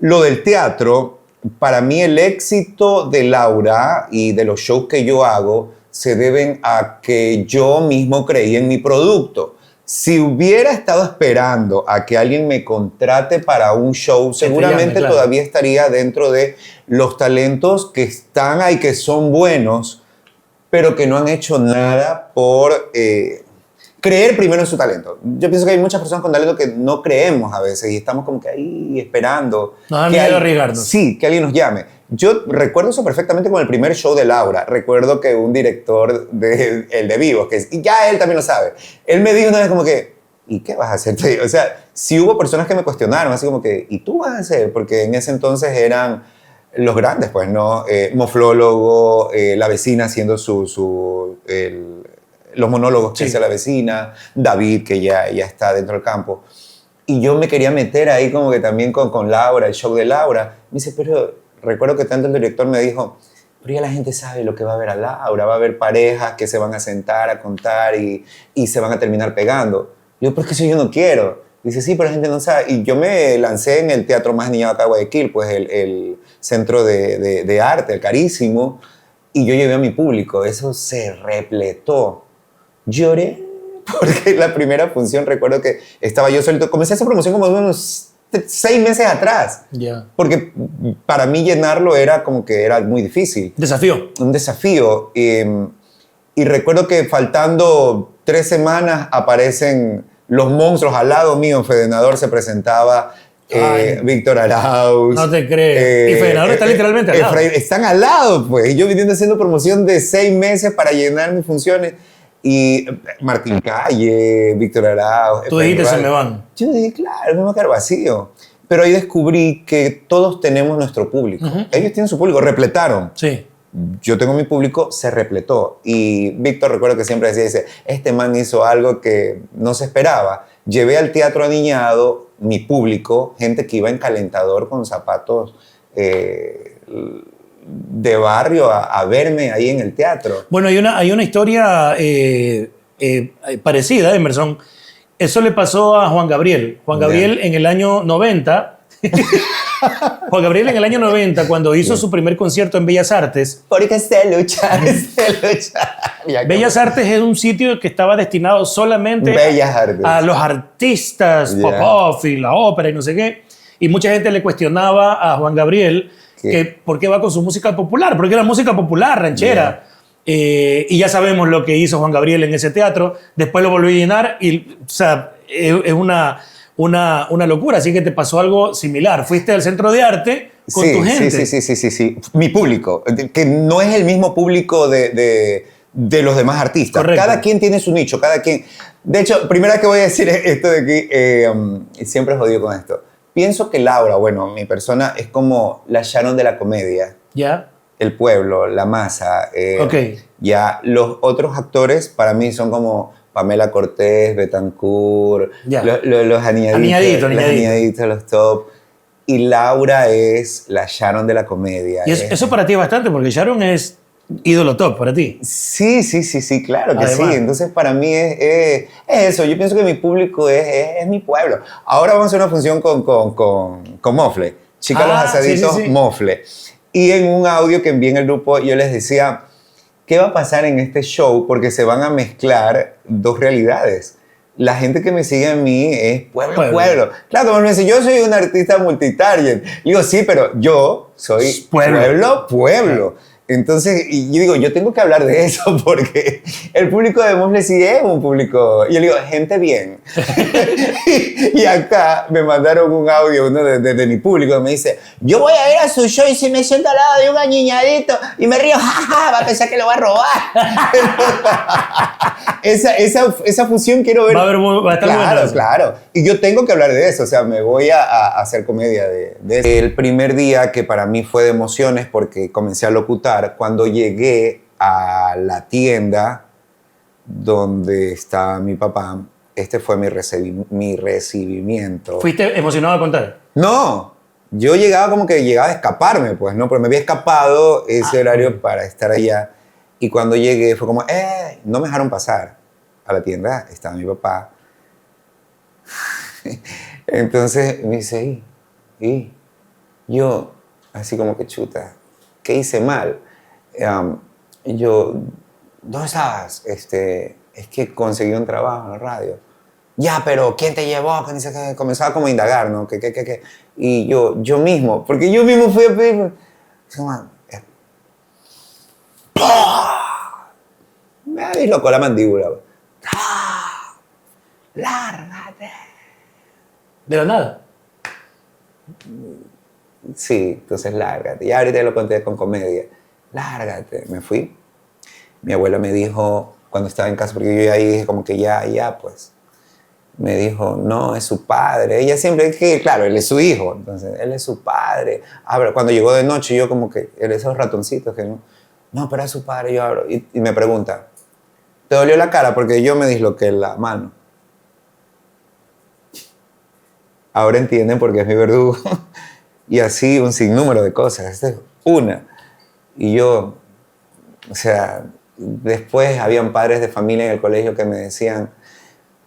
Lo del teatro, para mí el éxito de Laura y de los shows que yo hago se deben a que yo mismo creí en mi producto. Si hubiera estado esperando a que alguien me contrate para un show, seguramente todavía estaría dentro de los talentos que están ahí, que son buenos, pero que no han hecho nada por creer primero en su talento. Yo pienso que hay muchas personas con talento que no creemos a veces y estamos como que ahí esperando. No da miedo arriesgarnos. Sí, que alguien nos llame. Yo recuerdo eso perfectamente con el primer show de Laura. Recuerdo que un director el de Vivos, y ya él también lo sabe, él me dijo una vez como que, ¿y qué vas a hacer? O sea, sí hubo personas que me cuestionaron, así como que, ¿y tú vas a hacer? Porque en ese entonces eran los grandes, pues, ¿no? Moflólogo, la vecina haciendo los monólogos que hace la vecina, David, que ya está dentro del campo. Y yo me quería meter ahí como que también con Laura, el show de Laura. Me dice, pero recuerdo que tanto el director me dijo, pero ya la gente sabe lo que va a ver a Laura, va a haber parejas que se van a sentar a contar y se van a terminar pegando. Yo, pero es que eso yo no quiero. Dice, sí, pero la gente no sabe. Y yo me lancé en el Teatro Más Niñado acá de Guayaquil, pues el centro de arte, el carísimo, y yo llevé a mi público. Eso se repletó. Lloré porque la primera función, recuerdo que estaba yo solito. Comencé esa promoción como unos 6 meses atrás. Yeah. Porque para mí llenarlo era como que era muy difícil. Desafío. Un desafío. Y recuerdo que faltando 3 semanas aparecen los monstruos al lado mío. Fedenador se presentaba. Víctor Arauz. No te creo. Y Fedenador está literalmente al lado. Están al lado, pues. Y yo viniendo haciendo promoción de 6 meses para llenar mis funciones. Y Martín Calle, Víctor Arauz. Tú dijiste, se me van. Yo dije, claro, me va a quedar vacío. Pero ahí descubrí que todos tenemos nuestro público. Uh-huh. Ellos tienen su público, repletaron. Sí. Yo tengo mi público, se repletó. Y Víctor, recuerdo que siempre decía, este man hizo algo que no se esperaba. Llevé al Teatro Aniñado mi público, gente que iba en calentador con zapatos de barrio a verme ahí en el teatro. Bueno, hay una historia parecida, Emerson. Eso le pasó a Juan Gabriel. Juan Gabriel en el año 90 Juan Gabriel en el año 90, cuando hizo su primer concierto en Bellas Artes. Porque sé luchar, sé luchar. Ya, Bellas Artes es un sitio que estaba destinado solamente Bellas Artes. a los artistas, Ya. pop-off y la ópera y no sé qué. Y mucha gente le cuestionaba a Juan Gabriel que por qué va con su música popular, porque era música popular, ranchera. Y ya sabemos lo que hizo Juan Gabriel en ese teatro. Después lo volvió a llenar y, o sea, es una locura. Así que te pasó algo similar. Fuiste al centro de arte con tu gente. Sí. Mi público, que no es el mismo público de los demás artistas. Correcto. Cada quien tiene su nicho, cada quien. De hecho, primera que voy a decir es esto de que siempre jodido con esto. Pienso que Laura, bueno, mi persona, es como la Sharon de la comedia. ¿Ya? El pueblo, la masa. Ok. Ya los otros actores para mí son como Pamela Cortés, Betancourt, Ya. los Aniñadito. los aniñaditos, los top. Y Laura es la Sharon de la comedia. Y eso para ti es bastante, porque Sharon es ídolo top para ti. Sí, claro que Además. sí. Entonces, para mí es eso. Yo pienso que mi público es mi pueblo. Ahora vamos a hacer una función con Mofle. Chica los asaditos, sí. Mofle. Y en un audio que envié en el grupo, yo les decía, ¿qué va a pasar en este show? Porque se van a mezclar dos realidades. La gente que me sigue a mí es pueblo. Claro, como me dice, yo soy un artista multitarget. Digo, sí, pero yo soy pueblo. Entonces, y yo digo, yo tengo que hablar de eso porque el público de Mofle sí es un público, y yo le digo, gente bien. y acá me mandaron un audio, uno de mi público, que me dice, yo voy a ir a su show y si me siento al lado de un añiñadito y me río, jaja, va a pensar que lo va a robar. esa fusión quiero ver. Va a estar buena. Claro. Y yo tengo que hablar de eso, o sea, me voy a hacer comedia de eso. El primer día que para mí fue de emociones porque comencé a locutar, cuando llegué a la tienda donde está mi papá, este fue mi recibimiento. ¿Fuiste emocionado a contar? No, yo llegaba a escaparme, pues, ¿no? Pero me había escapado ese horario para estar allá. Y cuando llegué fue como, no me dejaron pasar a la tienda, estaba mi papá. Entonces me dice, y yo, así como que chuta, ¿qué hice mal? Y yo, ¿dónde estabas? Es que conseguí un trabajo en la radio. Ya, pero ¿quién te llevó? Que comenzaba como a indagar, ¿no? ¿Qué? Y yo mismo, porque yo mismo fui a pedir. Me dislocó la mandíbula. ¡Lárgate! ¿De la nada? Sí, entonces lárgate. Ya ahorita lo conté con comedia. Lárgate. Me fui. Mi abuela me dijo, cuando estaba en casa, porque yo ahí dije como que ya, pues. Me dijo, no, es su padre. Ella siempre, que claro, él es su hijo. Entonces, él es su padre. Pero cuando llegó de noche, yo como que, esos ratoncitos que no, pero es su padre. Yo abro y me pregunta, ¿te dolió la cara? Porque yo me disloqué la mano. Ahora entienden por qué es mi verdugo. Y así un sinnúmero de cosas. Esta es una. Y yo, o sea, después habían padres de familia en el colegio que me decían,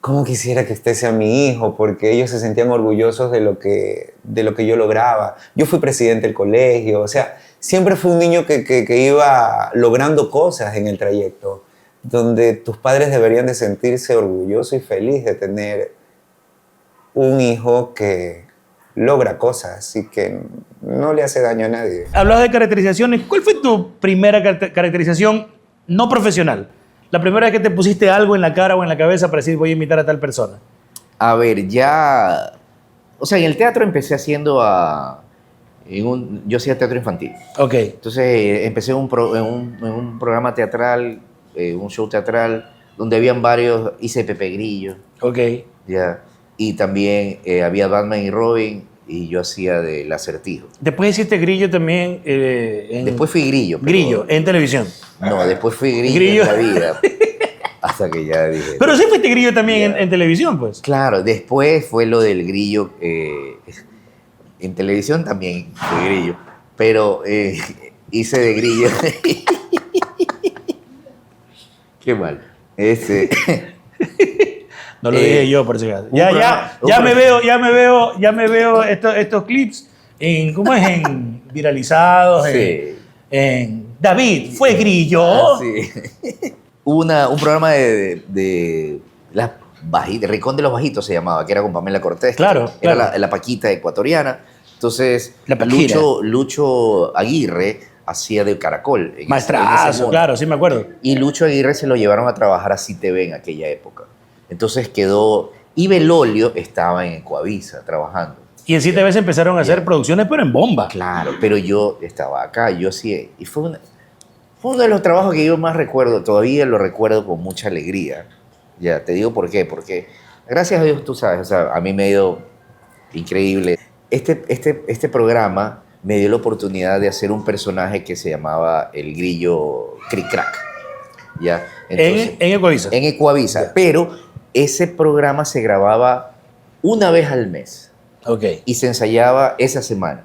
¿cómo quisiera que este sea mi hijo? Porque ellos se sentían orgullosos de lo que yo lograba. Yo fui presidente del colegio. O sea, siempre fui un niño que iba logrando cosas en el trayecto, donde tus padres deberían de sentirse orgullosos y felices de tener un hijo que logra cosas y que no le hace daño a nadie. Hablabas de caracterizaciones. ¿Cuál fue tu primera caracterización no profesional? La primera vez que te pusiste algo en la cara o en la cabeza para decir voy a imitar a tal persona. A ver, ya... O sea, en el teatro empecé haciendo yo hacía teatro infantil. Ok. Entonces empecé en un programa teatral, un show teatral, donde habían varios, hice Pepe Grillo. Ok. Ya. Y también había Batman y Robin, y yo hacía del Acertijo. Después hiciste Grillo también. Después fui Grillo. Grillo, en televisión. No, después fui Grillo en la vida. Hasta que ya dije... Pero sí fuiste Grillo también en televisión, pues. Claro, después fue lo del Grillo. En televisión también fui Grillo. Pero hice de Grillo. Qué mal. No lo dije yo, por si acaso. un Ya programa- me veo estos clips ¿cómo es? En viralizados, Sí. en David, fue grillo. Ah, sí. Un programa de las bajitas, Rincón de los Bajitos se llamaba, que era con Pamela Cortés. Claro, Era claro. la Paquita ecuatoriana. Entonces, La Paquira. Lucho Aguirre hacía de Caracol. en ese Maestrazo, mundo. claro, sí me acuerdo. Y Lucho Aguirre se lo llevaron a trabajar a CTV en aquella época. Entonces quedó... Y Belolio estaba en Ecuavisa trabajando. Y en 7 veces empezaron a hacer Bien. producciones, pero en bomba. Claro, pero yo estaba acá, yo sí... Y fue uno de los trabajos que yo más recuerdo, todavía lo recuerdo con mucha alegría. Ya, te digo por qué, porque gracias a Dios, tú sabes, o sea, a mí me ha ido increíble. Este programa me dio la oportunidad de hacer un personaje que se llamaba el grillo Cric Crack. ¿Ya? Entonces, En Ecuavisa. en Ecuavisa, pero ese programa se grababa una vez al mes Ok. y se ensayaba esa semana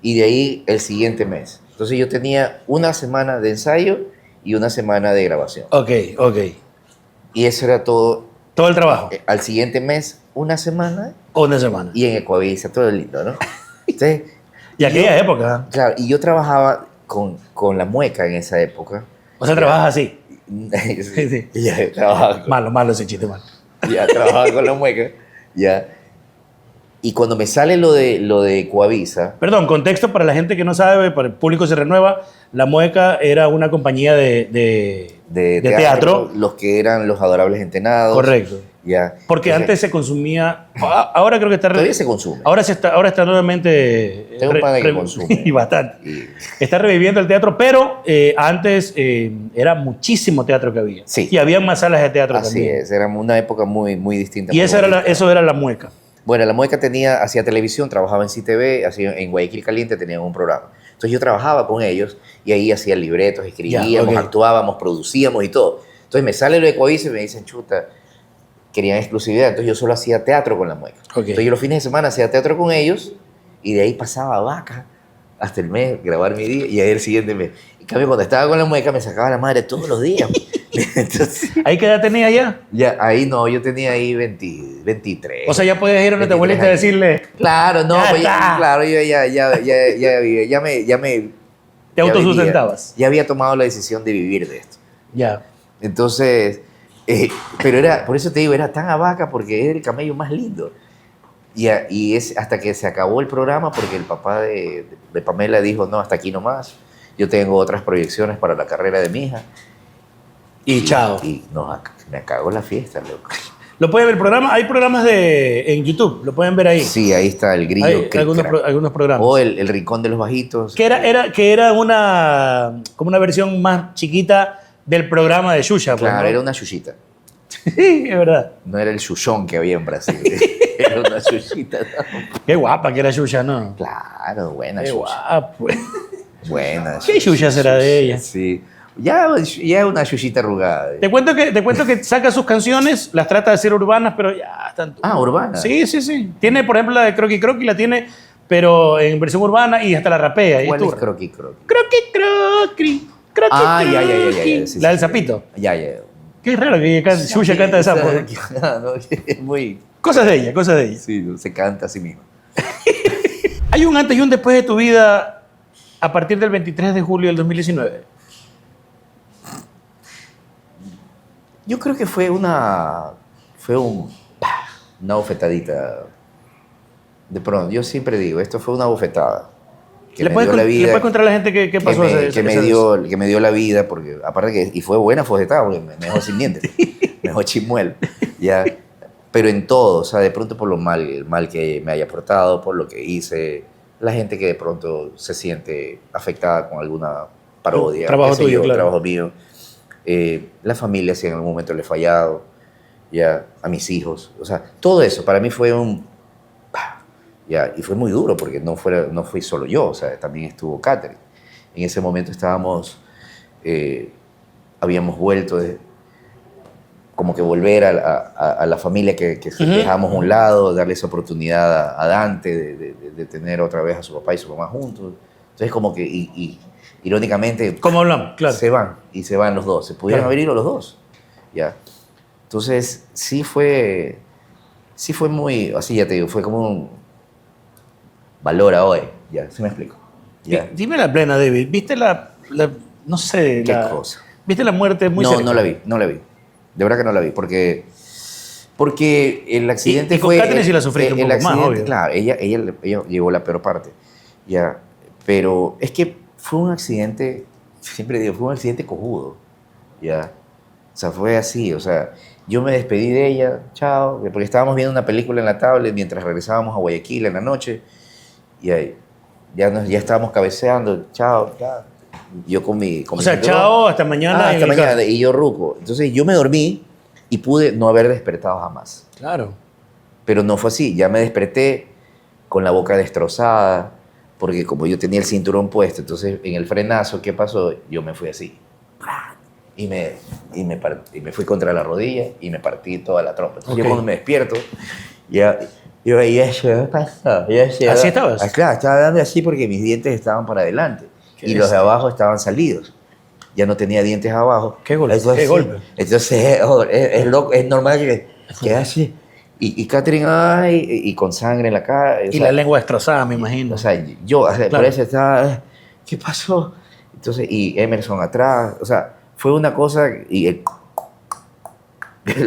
y de ahí el siguiente mes. Entonces yo tenía una semana de ensayo y una semana de grabación. Ok. Y eso era todo. Todo el trabajo. Al siguiente mes, una semana Una semana. y en Ecuavisa, todo lindo, ¿no? Entonces, Y aquella época. claro, y yo trabajaba con la mueca en esa época. O sea, trabajas así. Sí. Ya trabajaba Malo ese chiste, malo. ya trabajaba con la mueca. Ya. Y cuando me sale lo de Ecuavisa, Perdón, contexto para la gente que no sabe, para el público se renueva. La Mueca era una compañía de teatro. los que eran los adorables entenados. Correcto. Ya. Porque Entonces, antes se consumía. Ahora creo que está. todavía se consume. Ahora está nuevamente. Tengo un padre que consume. Y bastante. Y- Está reviviendo el teatro, pero antes era muchísimo teatro que había. Sí. Y había más salas de teatro Así también. es, era una época muy, muy distinta. Y muy eso bonita. era la Mueca. Bueno, la Mueca hacía televisión, trabajaba en CTV, en Guayaquil Caliente tenían un programa. Entonces yo trabajaba con ellos y ahí hacía libretos, escribíamos, Ya, ok. actuábamos, producíamos y todo. Entonces me sale lo de Ecuavisa y me dicen, chuta, querían exclusividad. Entonces yo solo hacía teatro con la Mueca. Ok. Entonces yo los fines de semana hacía teatro con ellos y de ahí pasaba a Vaca hasta el mes, grabar mi día y ahí el siguiente mes. En cambio, cuando estaba con la Mueca me sacaba la madre todos los días. Entonces, ¿Ahí qué edad tenía ya? ya, ahí no, yo tenía ahí 23. O sea, ya podías ir a donde tu 23 abuelita a años. decirle. Claro, no, Ya pues está. claro, yo ya me Te ya autosustentabas. Ya había tomado la decisión de vivir de esto. Ya. Entonces, pero por eso te digo, era tan a Vaca porque era el camello más lindo. Y es hasta que se acabó el programa porque el papá de Pamela dijo, no, hasta aquí nomás. Yo tengo otras proyecciones para la carrera de mi hija. Y chao. Y no, me acabó la fiesta, loco. Lo pueden ver el programa. Hay programas en YouTube. Lo pueden ver ahí. Sí, ahí está el grillo. Hay Cric Crack. algunos programas. O el Rincón de los Bajitos. Que era como una versión más chiquita del programa de Xuxa. pues, Claro, ¿no? era una chuchita. Sí, es verdad. No era el chuchón que había en Brasil. Era una chuchita. ¿no? Qué guapa que era Xuxa, ¿no? Claro, buena Qué chucha. guapo. Buena. ¿Qué chucha será de ella? Sí. Ya una chuchita arrugada. Te cuento que saca sus canciones, las trata de ser urbanas, pero ya están. Ah, urbana. Sí. Tiene, por ejemplo, la de Croqui Croqui, la tiene, pero en versión urbana y hasta la rapea. y ¿Cuál es es turra. croqui croqui? Croqui Croqui. Croqui Ah, ya. Croqui. Sí, La del sí. sapito. Ya. Qué raro que Xuxa canta de sapo. ¿no? No, es muy... Cosas de ella. Sí, se canta a sí mismo. ¿Hay un antes y un después de tu vida a partir del 23 de julio del 2019? Yo creo que fue una bofetadita. De pronto, yo siempre digo, esto fue una bofetada. Que ¿Le me puedes, dio la ¿Le vida, puedes contar a la gente qué pasó que me dio la vida, porque aparte y fue buena bofetada, porque me dejó sin dientes, me dejó chimuelo, ya. Pero en todo, o sea, de pronto por el mal que me haya portado, por lo que hice, la gente que de pronto se siente afectada con alguna parodia, Trabajo qué sé tuyo, yo, claro. trabajo mío, la familia si en algún momento le he fallado, ya, a mis hijos, o sea, todo eso para mí fue ya, y fue muy duro porque no fui solo yo, o sea, también estuvo Catherine. En ese momento habíamos vuelto como que volver a la familia que dejamos a un lado, darle esa oportunidad a Dante de tener otra vez a su papá y su mamá juntos. Entonces como que, irónicamente, ¿Cómo hablamos? Claro. se van los dos. Se pudieron Claro. haber ido los dos. Ya. Entonces, sí fue muy, así ya te digo, fue como un valora hoy, ya, ¿sí me explico? Ya. Dime la plena, David. ¿Viste no sé, ¿Qué cosa? ¿Viste la muerte muy No, cerca? no la vi. De verdad que no la vi, porque el accidente Y con fue... Katherine sí la sufriste un el poco más, accidente, obvio. claro, ella llevó la peor parte, ya. Pero es que fue un accidente, siempre digo, fue un accidente cojudo, ya. O sea, fue así, o sea, yo me despedí de ella, chao, porque estábamos viendo una película en la tablet mientras regresábamos a Guayaquil en la noche, y ahí, ya estábamos cabeceando, chao, chao. Yo con mi O sea, cinturón. chao, hasta mañana. en Hasta el mañana, carro. y yo ruco. Entonces yo me dormí y pude no haber despertado jamás. Claro. Pero no fue así, ya me desperté con la boca destrozada, porque como yo tenía el cinturón puesto, entonces en el frenazo, ¿qué pasó? Yo me fui así. Y me fui contra la rodilla y me partí toda la trompa. Entonces Ok. yo cuando me despierto, yo veía eso, ¿qué pasó? ¿Así estabas? Claro, estaba dando así porque mis dientes estaban para adelante Qué y los de bestia. abajo estaban salidos. Ya no tenía dientes abajo. Qué golpe, Entonces, qué golpe. Entonces es normal que así. Y Katherine, y con sangre en la cara. Y la lengua destrozada, me imagino. O sea, yo, o sea, Claro. por eso estaba, ¿qué pasó? Entonces, y Emerson atrás, o sea, fue una cosa, y el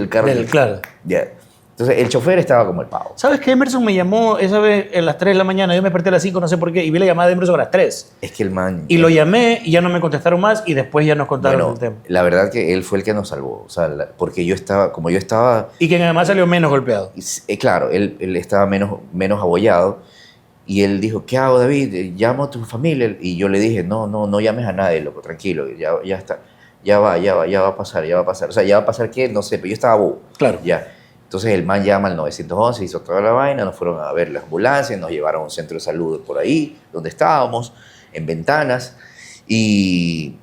carro. Claro. Ya. Entonces, el chofer estaba como el pavo. ¿Sabes que Emerson me llamó esa vez a las 3 de la mañana? Yo me desperté a las 5, no sé por qué, y vi la llamada de Emerson a las 3. Es que el man. Y lo llamé y ya no me contestaron más y después ya nos contaron Bueno, el tema. la verdad que él fue el que nos salvó. O sea, porque como yo estaba. Y que además salió menos golpeado. Claro, él estaba menos abollado. Y él dijo, ¿qué hago, David? Llamo a tu familia. Y yo le dije, no llames a nadie, loco, tranquilo, ya está. Ya va a pasar. O sea, ya va a pasar qué, no sé, pero yo estaba bobo. Claro. Ya. Entonces el man llama al 911, hizo toda la vaina, nos fueron a ver las ambulancias, nos llevaron a un centro de salud por ahí, donde estábamos, en Ventanas. Y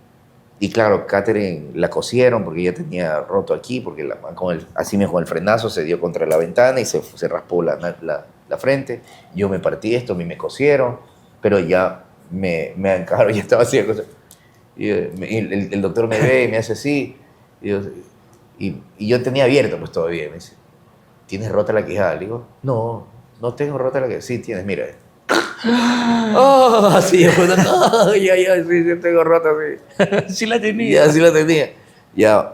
claro, Katherine la cosieron porque ella tenía roto aquí, porque la man así mismo con el frenazo se dio contra la ventana y se raspó la frente. Yo me partí esto, a mí me cosieron, pero ya me encargo, ya estaba así. Y el doctor me ve y me hace así. Y yo tenía abierto pues todavía. Me dice, ¿tienes rota la quijada? Le digo, no tengo rota la quijada. Sí, tienes, mira. Oh, sí, yo sí, tengo rota, sí. Sí la tenía. Ya, sí la tenía. Ya,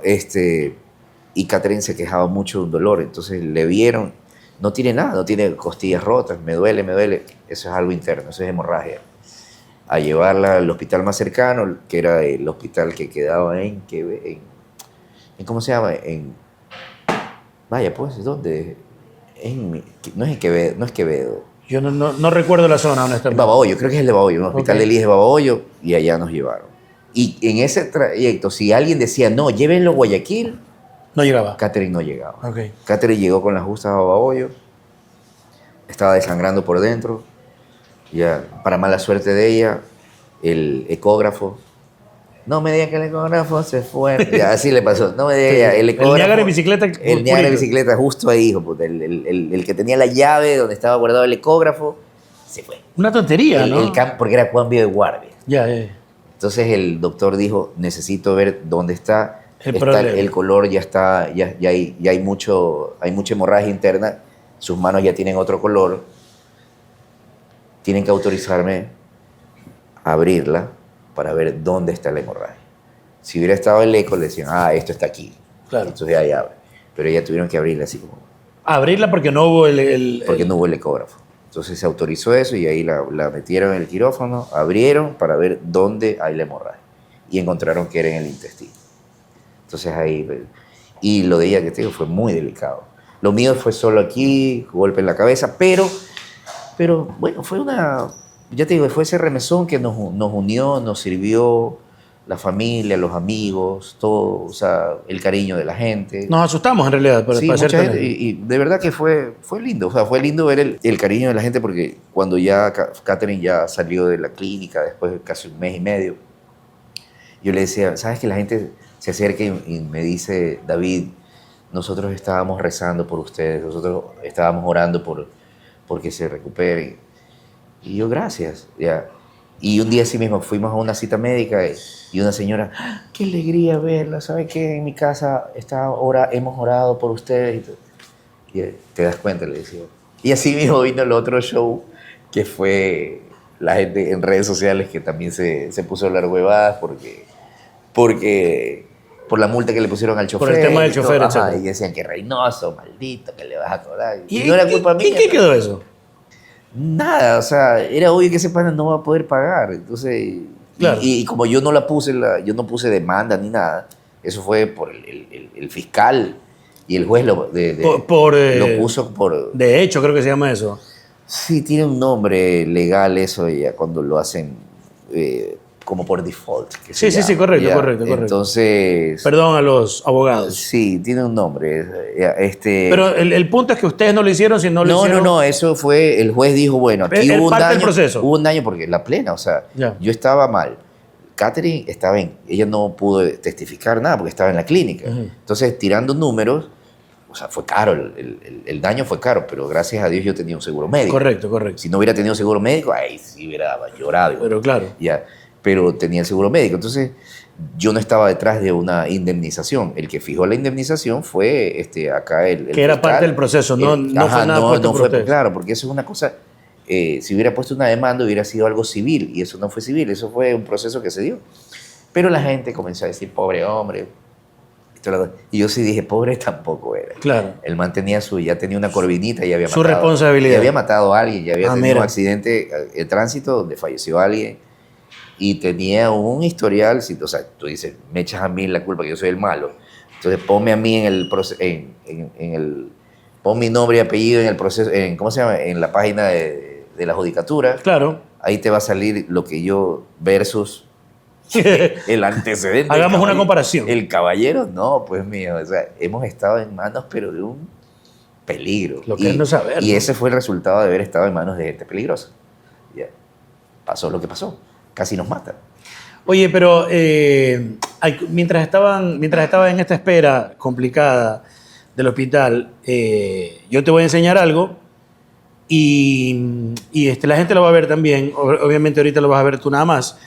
y Katherine se quejaba mucho de un dolor, entonces le vieron, no tiene nada, no tiene costillas rotas, me duele. Eso es algo interno, eso es hemorragia. A llevarla al hospital más cercano, que era el hospital que quedaba en ¿cómo se llama? Vaya, pues, ¿dónde? No es Quevedo, no es Quevedo. Yo no recuerdo la zona, En honestamente. Babahoyo, creo que es el de Babahoyo, un hospital Ok. de Elías de Babahoyo, y allá nos llevaron. Y en ese trayecto, si alguien decía, no, llévenlo a Guayaquil, No llegaba. Katherine no llegaba. Ok. Katherine llegó con las justas a Babahoyo, estaba desangrando por dentro, ya, para mala suerte de ella, el ecógrafo, no me diga que el ecógrafo se fue, ya, así le pasó, no me diga, el ecógrafo. El Niágara de bicicleta. El Niágara de bicicleta, justo ahí, hijo, puta, el que tenía la llave donde estaba guardado el ecógrafo, se fue. Una tontería, ¿no? Porque era cambio de guardia. Ya. Entonces el doctor dijo, necesito ver dónde está. problema. El color ya está, ya hay mucha hemorragia interna, sus manos ya tienen otro color. Tienen que autorizarme a abrirla para ver dónde está la hemorragia. Si hubiera estado el eco, le decían, esto está aquí. Claro. Entonces ahí abre. Pero ya tuvieron que abrirla así como... Abrirla porque no hubo Porque no hubo el ecógrafo. Entonces se autorizó eso y ahí la metieron en el quirófano, abrieron para ver dónde hay la hemorragia. Y encontraron que era en el intestino. Entonces ahí... Y lo de ella, que te digo, fue muy delicado. Lo mío fue solo aquí, golpe en la cabeza, pero bueno, fue ya te digo, fue ese remesón que nos unió, nos sirvió, la familia, los amigos, todo, o sea, el cariño de la gente. Nos asustamos en realidad. Sí, para ser mucha tan- gente, y de verdad que fue lindo, o sea, fue lindo ver el cariño de la gente porque cuando ya Katherine ya salió de la clínica, después de casi un mes y medio, yo le decía, ¿sabes que la gente se acerca y me dice, David, nosotros estábamos rezando por ustedes, nosotros estábamos orando porque se recuperen? Y yo, gracias, ya. Y un día así mismo fuimos a una cita médica y una señora, ¡ah, qué alegría verla! ¿Sabe qué? En mi casa hemos orado por ustedes. Y te das cuenta, le decía. Y así mismo vino el otro show, que fue la gente en redes sociales que también se puso a hablar huevadas porque por la multa que le pusieron al chofer. Por el tema del y todo. chofer, Ajá, etc. y decían que Reynoso, maldito, que le vas a cobrar. Y no era culpa mía. ¿Y qué quedó eso? Nada, o sea, era obvio que ese pana no va a poder pagar. Entonces, Claro. y como yo no yo no puse demanda ni nada, eso fue por el fiscal y el juez lo puso por... De hecho, creo que se llama eso. Sí, tiene un nombre legal eso ya cuando lo hacen como por default. Que se Sí, llama, correcto, ya. correcto. Entonces... Perdón a los abogados. Sí, tiene un nombre. Pero el punto es que ustedes no lo hicieron, si no lo hicieron... No, eso fue, el juez dijo, bueno, aquí Es hubo un parte del daño, proceso. hubo un daño porque la plena, o sea, Ya. yo estaba mal. Catherine estaba bien, ella no pudo testificar nada porque estaba en la clínica. Entonces, tirando números, o sea, fue caro, el daño fue caro, pero gracias a Dios yo tenía un seguro médico. Correcto. Si no hubiera tenido seguro médico, ahí sí hubiera llorado. Pero claro. Ya, pero tenía el seguro médico. Entonces, yo no estaba detrás de una indemnización. El que fijó la indemnización fue acá el Que era fiscal. parte del proceso, no fue nada puesto por fue, ustedes. claro, porque eso es una cosa... si hubiera puesto una demanda hubiera sido algo civil y eso no fue civil, eso fue un proceso que se dio. Pero la gente comenzó a decir, pobre hombre. Y yo sí dije, pobre tampoco era. Claro. El man ya tenía una corvinita y había Su matado. responsabilidad. Y había matado a alguien, ya había tenido mira. un accidente de tránsito donde falleció alguien y tenía un historial. O sea, tú dices, me echas a mí la culpa que yo soy el malo. Entonces ponme a mí en el pon mi nombre y apellido en el proceso, ¿cómo se llama? En la página de la judicatura. Claro. Ahí te va a salir lo que yo versus el antecedente. Hagamos una Caballero. comparación. El caballero, no, pues mío, o sea, hemos estado en manos, pero de un peligro. Lo que es no saber, Y ¿no? ese fue el resultado de haber estado en manos de gente peligrosa. Ya. Pasó lo que pasó. Casi nos mata. Oye, pero mientras estaban en esta espera complicada del hospital, yo te voy a enseñar algo y la gente lo va a ver también. Obviamente ahorita lo vas a ver tú nada más.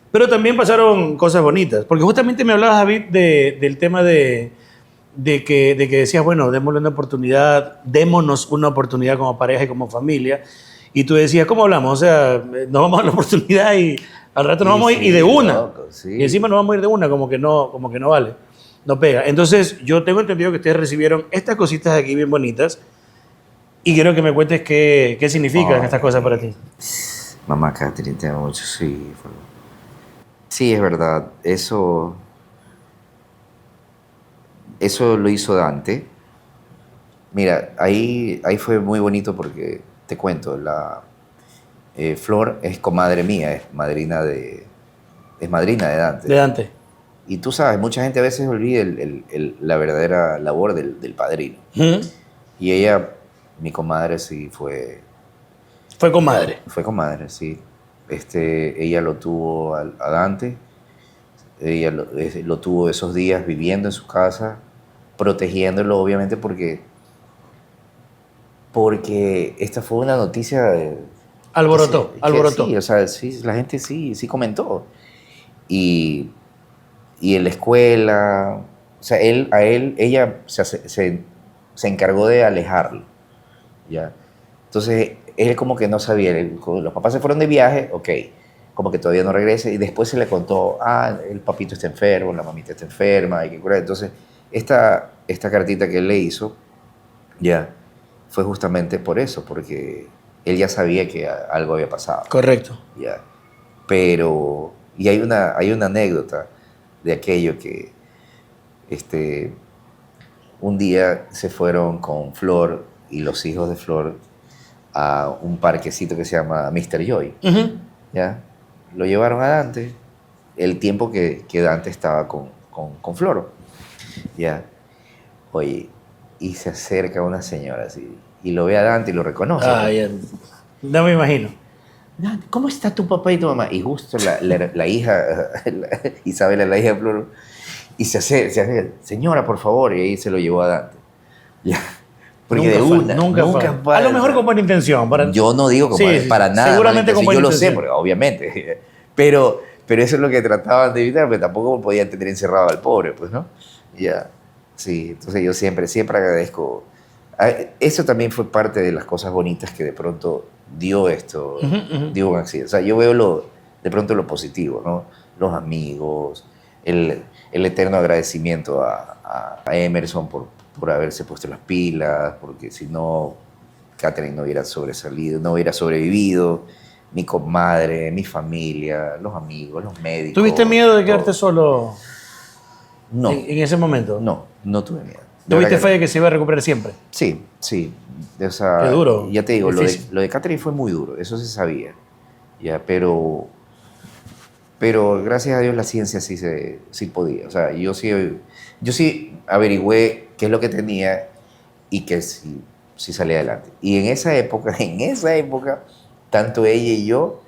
Pero también pasaron cosas bonitas. Porque justamente me hablabas, David, del tema de que decías, bueno, démonos una oportunidad como pareja y como familia. Y tú decías, ¿cómo hablamos? O sea, nos vamos a la oportunidad y al rato nos vamos a ir y de una. Loco, sí. Y encima nos vamos a ir de una, como que no vale. No pega. Entonces, yo tengo entendido que ustedes recibieron estas cositas de aquí bien bonitas y quiero que me cuentes qué significan estas cosas para ti. Mamá Catherine, te amo mucho, sí. Sí, es verdad. Eso lo hizo Dante. Mira, ahí fue muy bonito porque, te cuento, Flor es comadre mía, es madrina de Dante. De Dante. Y tú sabes, mucha gente a veces olvida la verdadera labor del padrino. ¿Mm? Y ella, mi comadre, sí fue... Fue comadre. Fue comadre, sí. Ella lo tuvo a Dante, ella lo tuvo esos días viviendo en su casa, protegiéndolo, obviamente, porque esta fue una noticia... Alborotó. Sí, o sea, sí, la gente sí comentó. Y en la escuela, o sea, ella se encargó de alejarlo, ¿ya? Entonces, él como que no sabía, los papás se fueron de viaje, ok, como que todavía no regresa, y después se le contó, el papito está enfermo, la mamita está enferma, hay que curar. Entonces, esta cartita que él le hizo, ya, fue justamente por eso, porque él ya sabía que algo había pasado. Correcto. Ya. Pero, y hay una anécdota de aquello que, un día se fueron con Flor y los hijos de Flor a un parquecito que se llama Mr. Joy. Ujú. ¿Ya? Lo llevaron a Dante el tiempo que Dante estaba con Flor. ¿Ya? Oye, y se acerca una señora así, y lo ve a Dante y lo reconoce. No me imagino. Dante, ¿cómo está tu papá y tu mamá? Y justo la hija, Isabela, la hija de Flor, y se acerca, señora, por favor, y ahí se lo llevó a Dante. Ya. Porque Nunca de falta, una, nunca falta. A lo mejor con buena intención. Yo no digo como Sí, para nada. seguramente mala con buena intención. Yo lo sé, intención. porque, obviamente. Pero eso es lo que trataban de evitar, porque tampoco podían tener encerrado al pobre, pues, ¿no? Ya. Sí, entonces yo siempre agradezco. Eso también fue parte de las cosas bonitas que de pronto dio esto, dio un accidente. O sea, yo veo de pronto lo positivo, ¿no? Los amigos, el eterno agradecimiento a Emerson por haberse puesto las pilas, porque si no, Catherine no hubiera sobresalido, no hubiera sobrevivido, mi comadre, mi familia, los amigos, los médicos. ¿Tuviste miedo de quedarte todo. solo No, en ese momento? no tuve miedo. ¿Tuviste fe de que se iba a recuperar siempre? Sí, sí. O sea, Qué duro. Ya te digo, Difícil. lo de Catherine fue muy duro, eso se sabía. Ya, pero gracias a Dios la ciencia sí podía. O sea, yo sí averigüé qué es lo que tenía y que sí salí adelante. Y en esa época, tanto ella y yo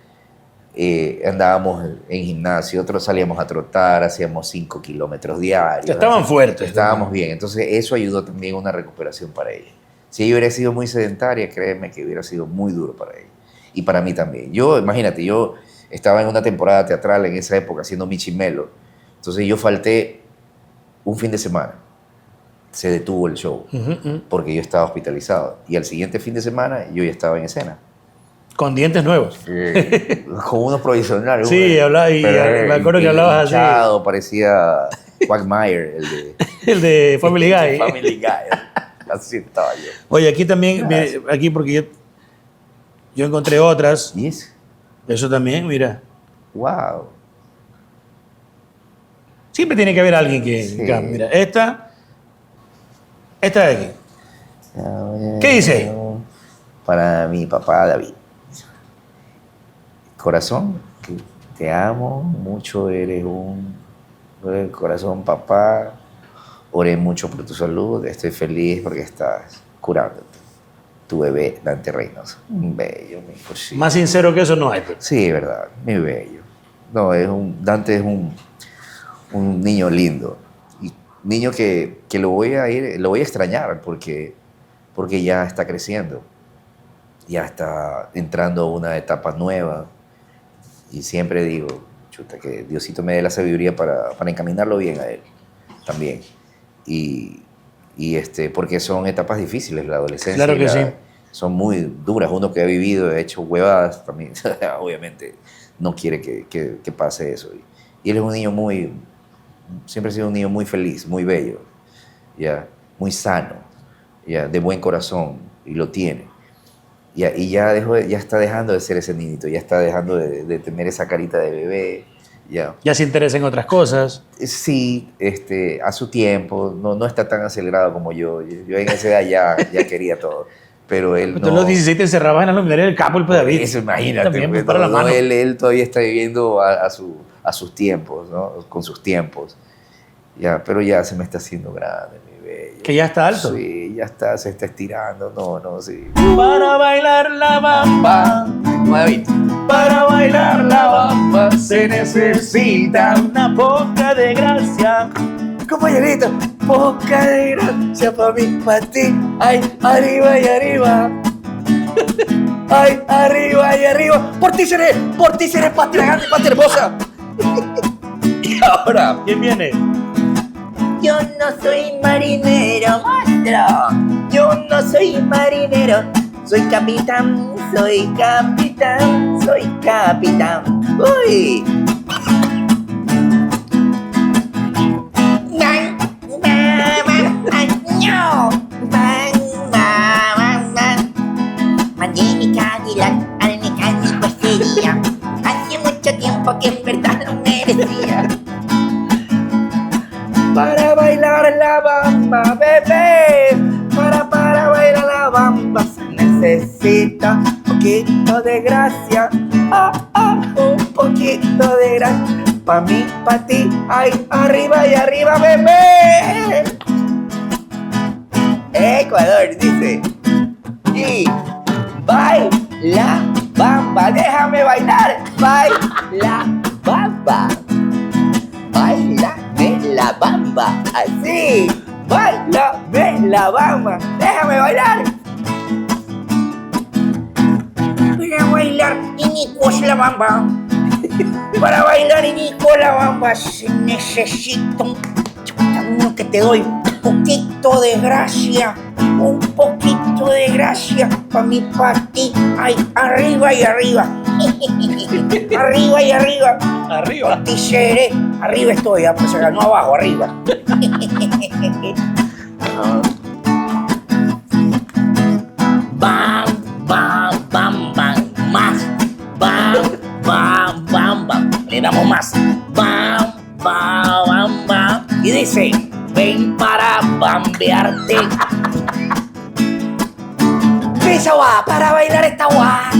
andábamos en gimnasio, otros salíamos a trotar, hacíamos 5 kilómetros diarios. Estaban fuertes. Estábamos bien, entonces eso ayudó también a una recuperación para ella. Si ella hubiera sido muy sedentaria, créeme que hubiera sido muy duro para ella. Y para mí también. Imagínate, yo estaba en una temporada teatral en esa época haciendo Michimelo. Entonces yo falté un fin de semana. Se detuvo el show porque yo estaba hospitalizado. Y al siguiente fin de semana yo ya estaba en escena. Con dientes nuevos. Con unos provisionales. Sí, hablaba y me acuerdo que hablabas así. Hinchado, parecía Quagmire, El de Family Guy. Family Guy. Así estaba yo. Oye, aquí también, mire, aquí porque yo encontré otras. ¿Y eso? Eso también, mira. Wow. Siempre tiene que haber alguien que... Sí. Mira, esta de aquí. ¿Qué dice? Para mi papá David. Corazón, que te amo mucho, eres corazón, papá. Oré mucho por tu salud, estoy feliz porque estás curándote. Tu bebé, Dante Reynoso. Un bello, mi hijo. Sí. Más sincero que eso no hay. Sí, verdad, mi bello. No, Dante es un niño lindo. Y niño que lo voy a extrañar porque ya está creciendo. Ya está entrando a una etapa nueva. Y siempre digo, chuta, que Diosito me dé la sabiduría para encaminarlo bien a él también. Porque son etapas difíciles, la adolescencia. Claro que sí. Son muy duras. Uno que ha vivido, ha hecho huevadas también, obviamente no quiere que pase eso. Y él es un niño siempre ha sido un niño muy feliz, muy bello, ya, muy sano, ya, de buen corazón, y lo tiene. Y ya está dejando de ser ese niñito, ya está dejando de tener esa carita de bebé. Ya se interesa en otras cosas. Sí, a su tiempo, no está tan acelerado como yo. Yo en esa edad ya quería todo. Pero él Tú a los 16 te encerrabas en la luminaria del capo, el de David. Eso, imagínate. También Pues, para la mano. Él todavía está viviendo a sus tiempos, ¿no? Con sus tiempos. Ya, pero ya se me está haciendo grande, mi bello. Que ya está alto. Sí, se está estirando. No, sí. Para bailar la bamba. Para bailar la bamba se necesita una poca de gracia. Compañerito, poca de gracia para mí, para ti. Ay, arriba y arriba. Ay, arriba y arriba. Por ti seré patria grande, patria hermosa. Y ahora, ¿Quién viene? Yo no soy marinero, monstruo. Yo no soy marinero. Soy capitán, soy capitán, soy capitán. ¡Uy! Mandé mi Cadillac al mecánico ese día. Hace mucho tiempo que en verdad no merecía. para bailar la bamba, bebé. Para bailar la bamba se necesita un poquito de gracia. Un poquito de gracia. Pa' mí, pa' ti, ay, arriba y arriba, bebé. Ecuador dice. Y baila bamba, déjame bailar. Baila bamba. Baila de la bamba. Así. Báilame la bamba. Déjame bailar. Voy a bailar Inicuos la bamba. Para bailar Inicuos la bamba necesito uno que te doy un poquito de gracia. Un poquito de gracia pa' mí, pa' ti. Ay, arriba y arriba. Arriba y arriba. Arriba. Por ti seré. Arriba estoy, pues se ganó abajo, arriba. Bam, bam, bam, bam. Más. Bam, bam, bam, bam. Le damos más. Bam, bam, bam, bam. Y dice, ven para bambearte. Esa guá, para bailar esta guá.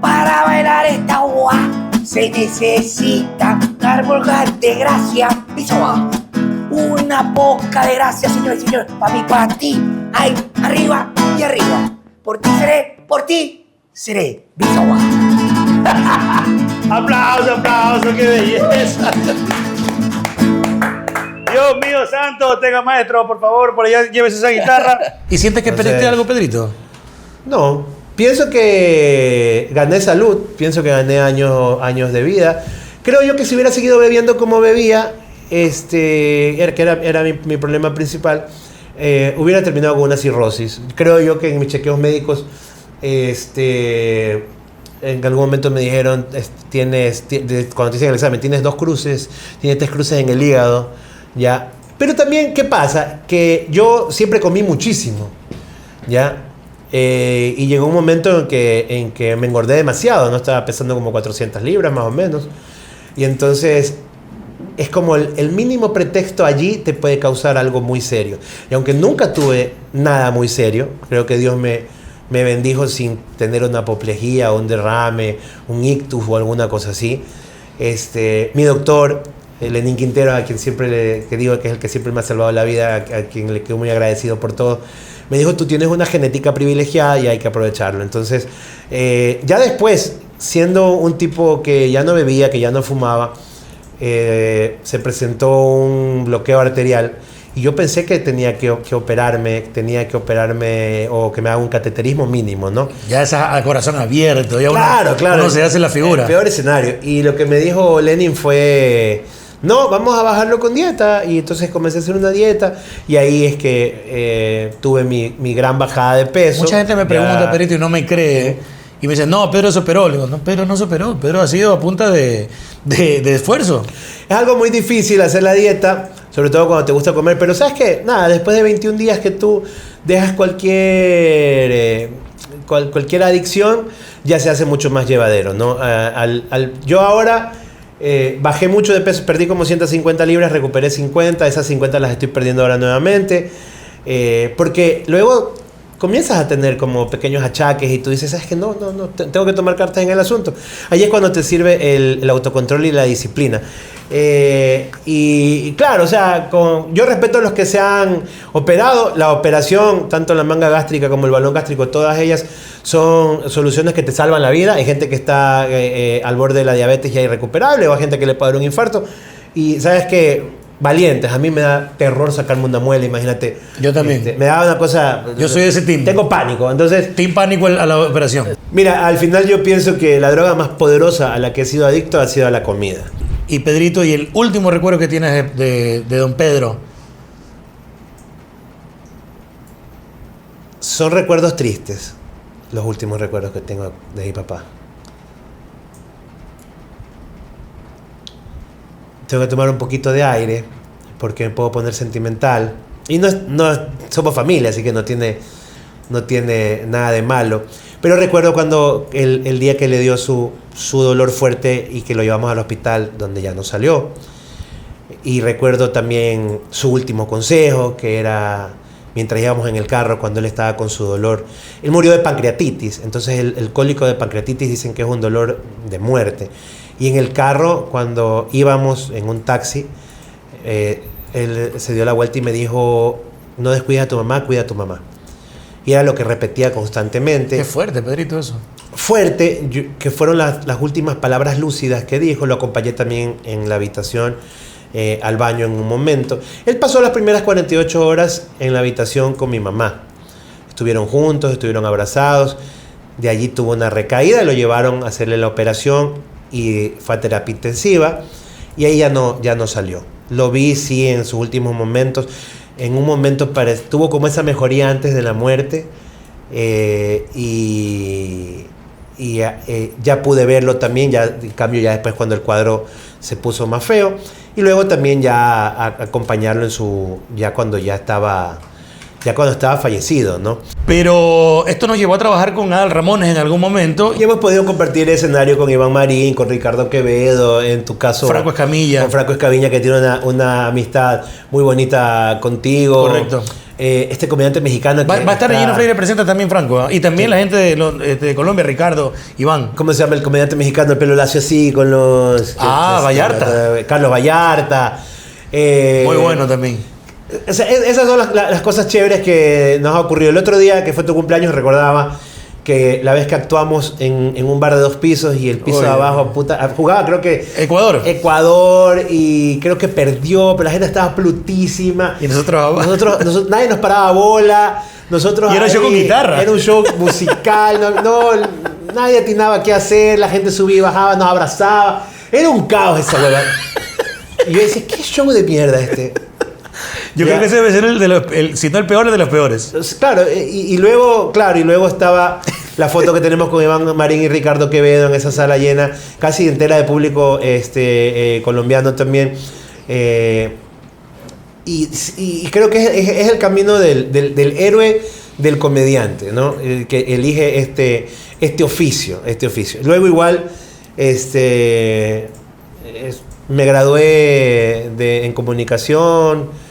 Para bailar esta guá se necesita dar vulgar de gracia. Esa guá. Una poca de gracia, señores y señores. Pa' mí, pa' ti. Ay, arriba y arriba. Por ti seré. Esa guá. Aplauso, aplauso, qué belleza. Dios mío santo, tenga maestro, por favor, por allá llévese esa guitarra. ¿Y sientes que perdiste algo, Pedrito? No, pienso que gané salud, pienso que gané años de vida. Creo yo que si hubiera seguido bebiendo como bebía, era mi problema principal, hubiera terminado con una cirrosis. Creo yo que en mis chequeos médicos, en algún momento me dijeron, cuando te dicen el examen, tienes 2 cruces, tienes 3 cruces en el hígado, ya. Pero también, ¿qué pasa? Que yo siempre comí muchísimo, ya. Y llegó un momento en que me engordé demasiado, ¿no? Estaba pesando como 400 libras más o menos. Y entonces es como el mínimo pretexto allí te puede causar algo muy serio. Y aunque nunca tuve nada muy serio, creo que Dios me bendijo sin tener una apoplejía o un derrame, un ictus o alguna cosa así. Mi doctor, Lenín Quintero, a quien siempre que digo que es el que siempre me ha salvado la vida, a quien le quedo muy agradecido por todo, me dijo, tú tienes una genética privilegiada y hay que aprovecharlo. Entonces, ya después, siendo un tipo que ya no bebía, que ya no fumaba, se presentó un bloqueo arterial y yo pensé que tenía que operarme o que me haga un cateterismo mínimo, ¿no? Ya es a corazón abierto, ya claro. Uno se hace la figura. El peor escenario. Y lo que me dijo Lenin fue, no, vamos a bajarlo con dieta. Y entonces comencé a hacer una dieta y ahí es que tuve mi gran bajada de peso. Mucha gente me pregunta, Pedrito, y no me cree. Y me dicen, no, Pedro se operó. Le digo, no, Pedro no se operó. Pedro ha sido a punta de esfuerzo. Es algo muy difícil hacer la dieta, sobre todo cuando te gusta comer. Pero ¿sabes qué? Nada, después de 21 días que tú dejas cualquier adicción, ya se hace mucho más llevadero, ¿no? Yo ahora bajé mucho de peso, perdí como 150 libras, recuperé 50. Esas 50 las estoy perdiendo ahora nuevamente. Porque luego comienzas a tener como pequeños achaques y tú dices, ¿sabes qué? No, tengo que tomar cartas en el asunto. Ahí es cuando te sirve el autocontrol y la disciplina. Y claro, o sea, yo respeto a los que se han operado. La operación, tanto la manga gástrica como el balón gástrico, todas ellas son soluciones que te salvan la vida. Hay gente que está al borde de la diabetes ya irrecuperable, o hay gente que le puede dar un infarto. Y sabes que valientes, a mí me da terror sacarme una muela, imagínate. Yo también. Me da una cosa. Yo soy de ese team. Tengo pánico, entonces. Team pánico a la operación. Mira, al final yo pienso que la droga más poderosa a la que he sido adicto ha sido a la comida. Y Pedrito, ¿y el último recuerdo que tienes de don Pedro? Son recuerdos tristes, los últimos recuerdos que tengo de mi papá. Tengo que tomar un poquito de aire porque me puedo poner sentimental. Y no somos familia, así que no tiene nada de malo. Pero recuerdo cuando el día que le dio su dolor fuerte y que lo llevamos al hospital donde ya no salió. Y recuerdo también su último consejo, que era mientras íbamos en el carro cuando él estaba con su dolor. Él murió de pancreatitis, entonces el cólico de pancreatitis dicen que es un dolor de muerte. Y en el carro, cuando íbamos en un taxi, él se dio la vuelta y me dijo, no descuides a tu mamá, cuida a tu mamá. Y era lo que repetía constantemente. Qué fuerte, Pedrito, eso. Fuerte, que fueron las últimas palabras lúcidas que dijo. Lo acompañé también en la habitación al baño en un momento. Él pasó las primeras 48 horas en la habitación con mi mamá. Estuvieron juntos, estuvieron abrazados. De allí tuvo una recaída, lo llevaron a hacerle la operación y fue a terapia intensiva. Y ahí ya no salió. Lo vi, sí, en sus últimos momentos. En un momento tuvo como esa mejoría antes de la muerte. Ya pude verlo también, ya, en cambio ya después cuando el cuadro se puso más feo. Y luego también ya acompañarlo cuando estaba fallecido, ¿no? Pero esto nos llevó a trabajar con Adal Ramones en algún momento. Y hemos podido compartir el escenario con Iván Marín, con Ricardo Quevedo, en tu caso... Franco Escamilla. Con Franco Escamilla, que tiene una amistad muy bonita contigo. Correcto. Este comediante mexicano... Va a estar Gino Freire presenta también Franco, ¿eh? Y también la gente de Colombia, Ricardo, Iván. ¿Cómo se llama el comediante mexicano? El pelo lacio así, con los... Vallarta. Carlos Vallarta. Muy bueno también. O sea, esas son las cosas chéveres que nos ha ocurrido. El otro día, que fue tu cumpleaños, recordaba que la vez que actuamos en un bar de 2 pisos y el piso de abajo jugaba, creo que... Ecuador, y creo que perdió, pero la gente estaba plutísima. Y nosotros nadie nos paraba bola. Y era un show con guitarra. Era un show musical. Nadie atinaba qué hacer. La gente subía y bajaba, nos abrazaba. Era un caos esa hueva. Y yo decía, ¿qué show de mierda este? Yo creo que ese debe ser si no el peor, de los peores. Claro, y luego estaba la foto que tenemos con Iván Marín y Ricardo Quevedo en esa sala llena, casi entera de público colombiano también. Y creo que es el camino del héroe del comediante, ¿no? Que elige este oficio. Luego igual me gradué en comunicación.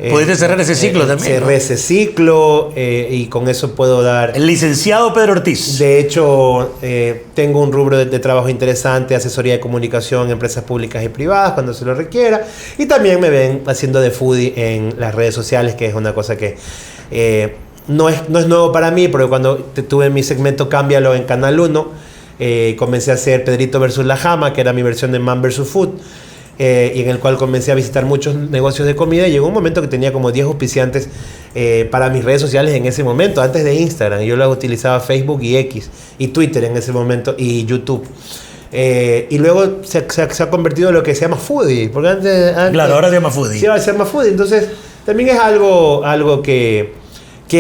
Pudiste cerrar ese ciclo también. Cerré ese ciclo y con eso puedo dar... El licenciado Pedro Ortiz. De hecho, tengo un rubro de trabajo interesante, asesoría de comunicación, empresas públicas y privadas, cuando se lo requiera. Y también me ven haciendo de foodie en las redes sociales, que es una cosa que no es nuevo para mí, porque cuando tuve mi segmento Cámbialo en Canal 1, comencé a hacer Pedrito versus La Jama, que era mi versión de Man vs. Food. Y en el cual comencé a visitar muchos negocios de comida y llegó un momento que tenía como 10 auspiciantes para mis redes sociales en ese momento, antes de Instagram. Yo lo utilizaba Facebook y X y Twitter en ese momento y YouTube. Y luego se ha convertido en lo que se llama foodie. Porque antes, claro, ahora se llama foodie. Sí, ahora se llama foodie. Entonces también es algo que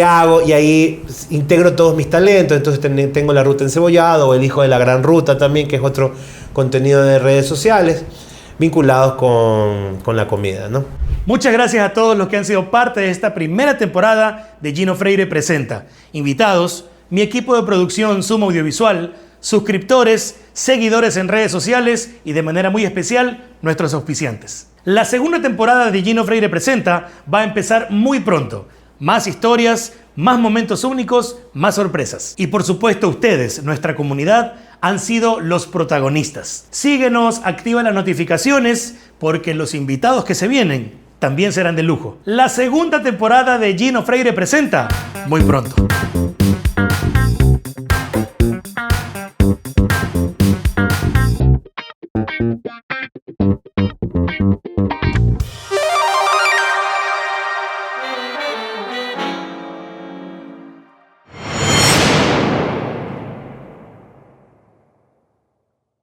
hago y ahí integro todos mis talentos. Entonces tengo la ruta encebollado o el hijo de la gran ruta también, que es otro contenido de redes sociales vinculados con la comida, ¿no? Muchas gracias a todos los que han sido parte de esta primera temporada de Gino Freire Presenta. Invitados, mi equipo de producción Zoom Audiovisual, suscriptores, seguidores en redes sociales y de manera muy especial, nuestros auspiciantes. La segunda temporada de Gino Freire Presenta va a empezar muy pronto. Más historias, más momentos únicos, más sorpresas. Y por supuesto ustedes, nuestra comunidad, han sido los protagonistas. Síguenos, activa las notificaciones, porque los invitados que se vienen también serán de lujo. La segunda temporada de Gino Freire Presenta, muy pronto.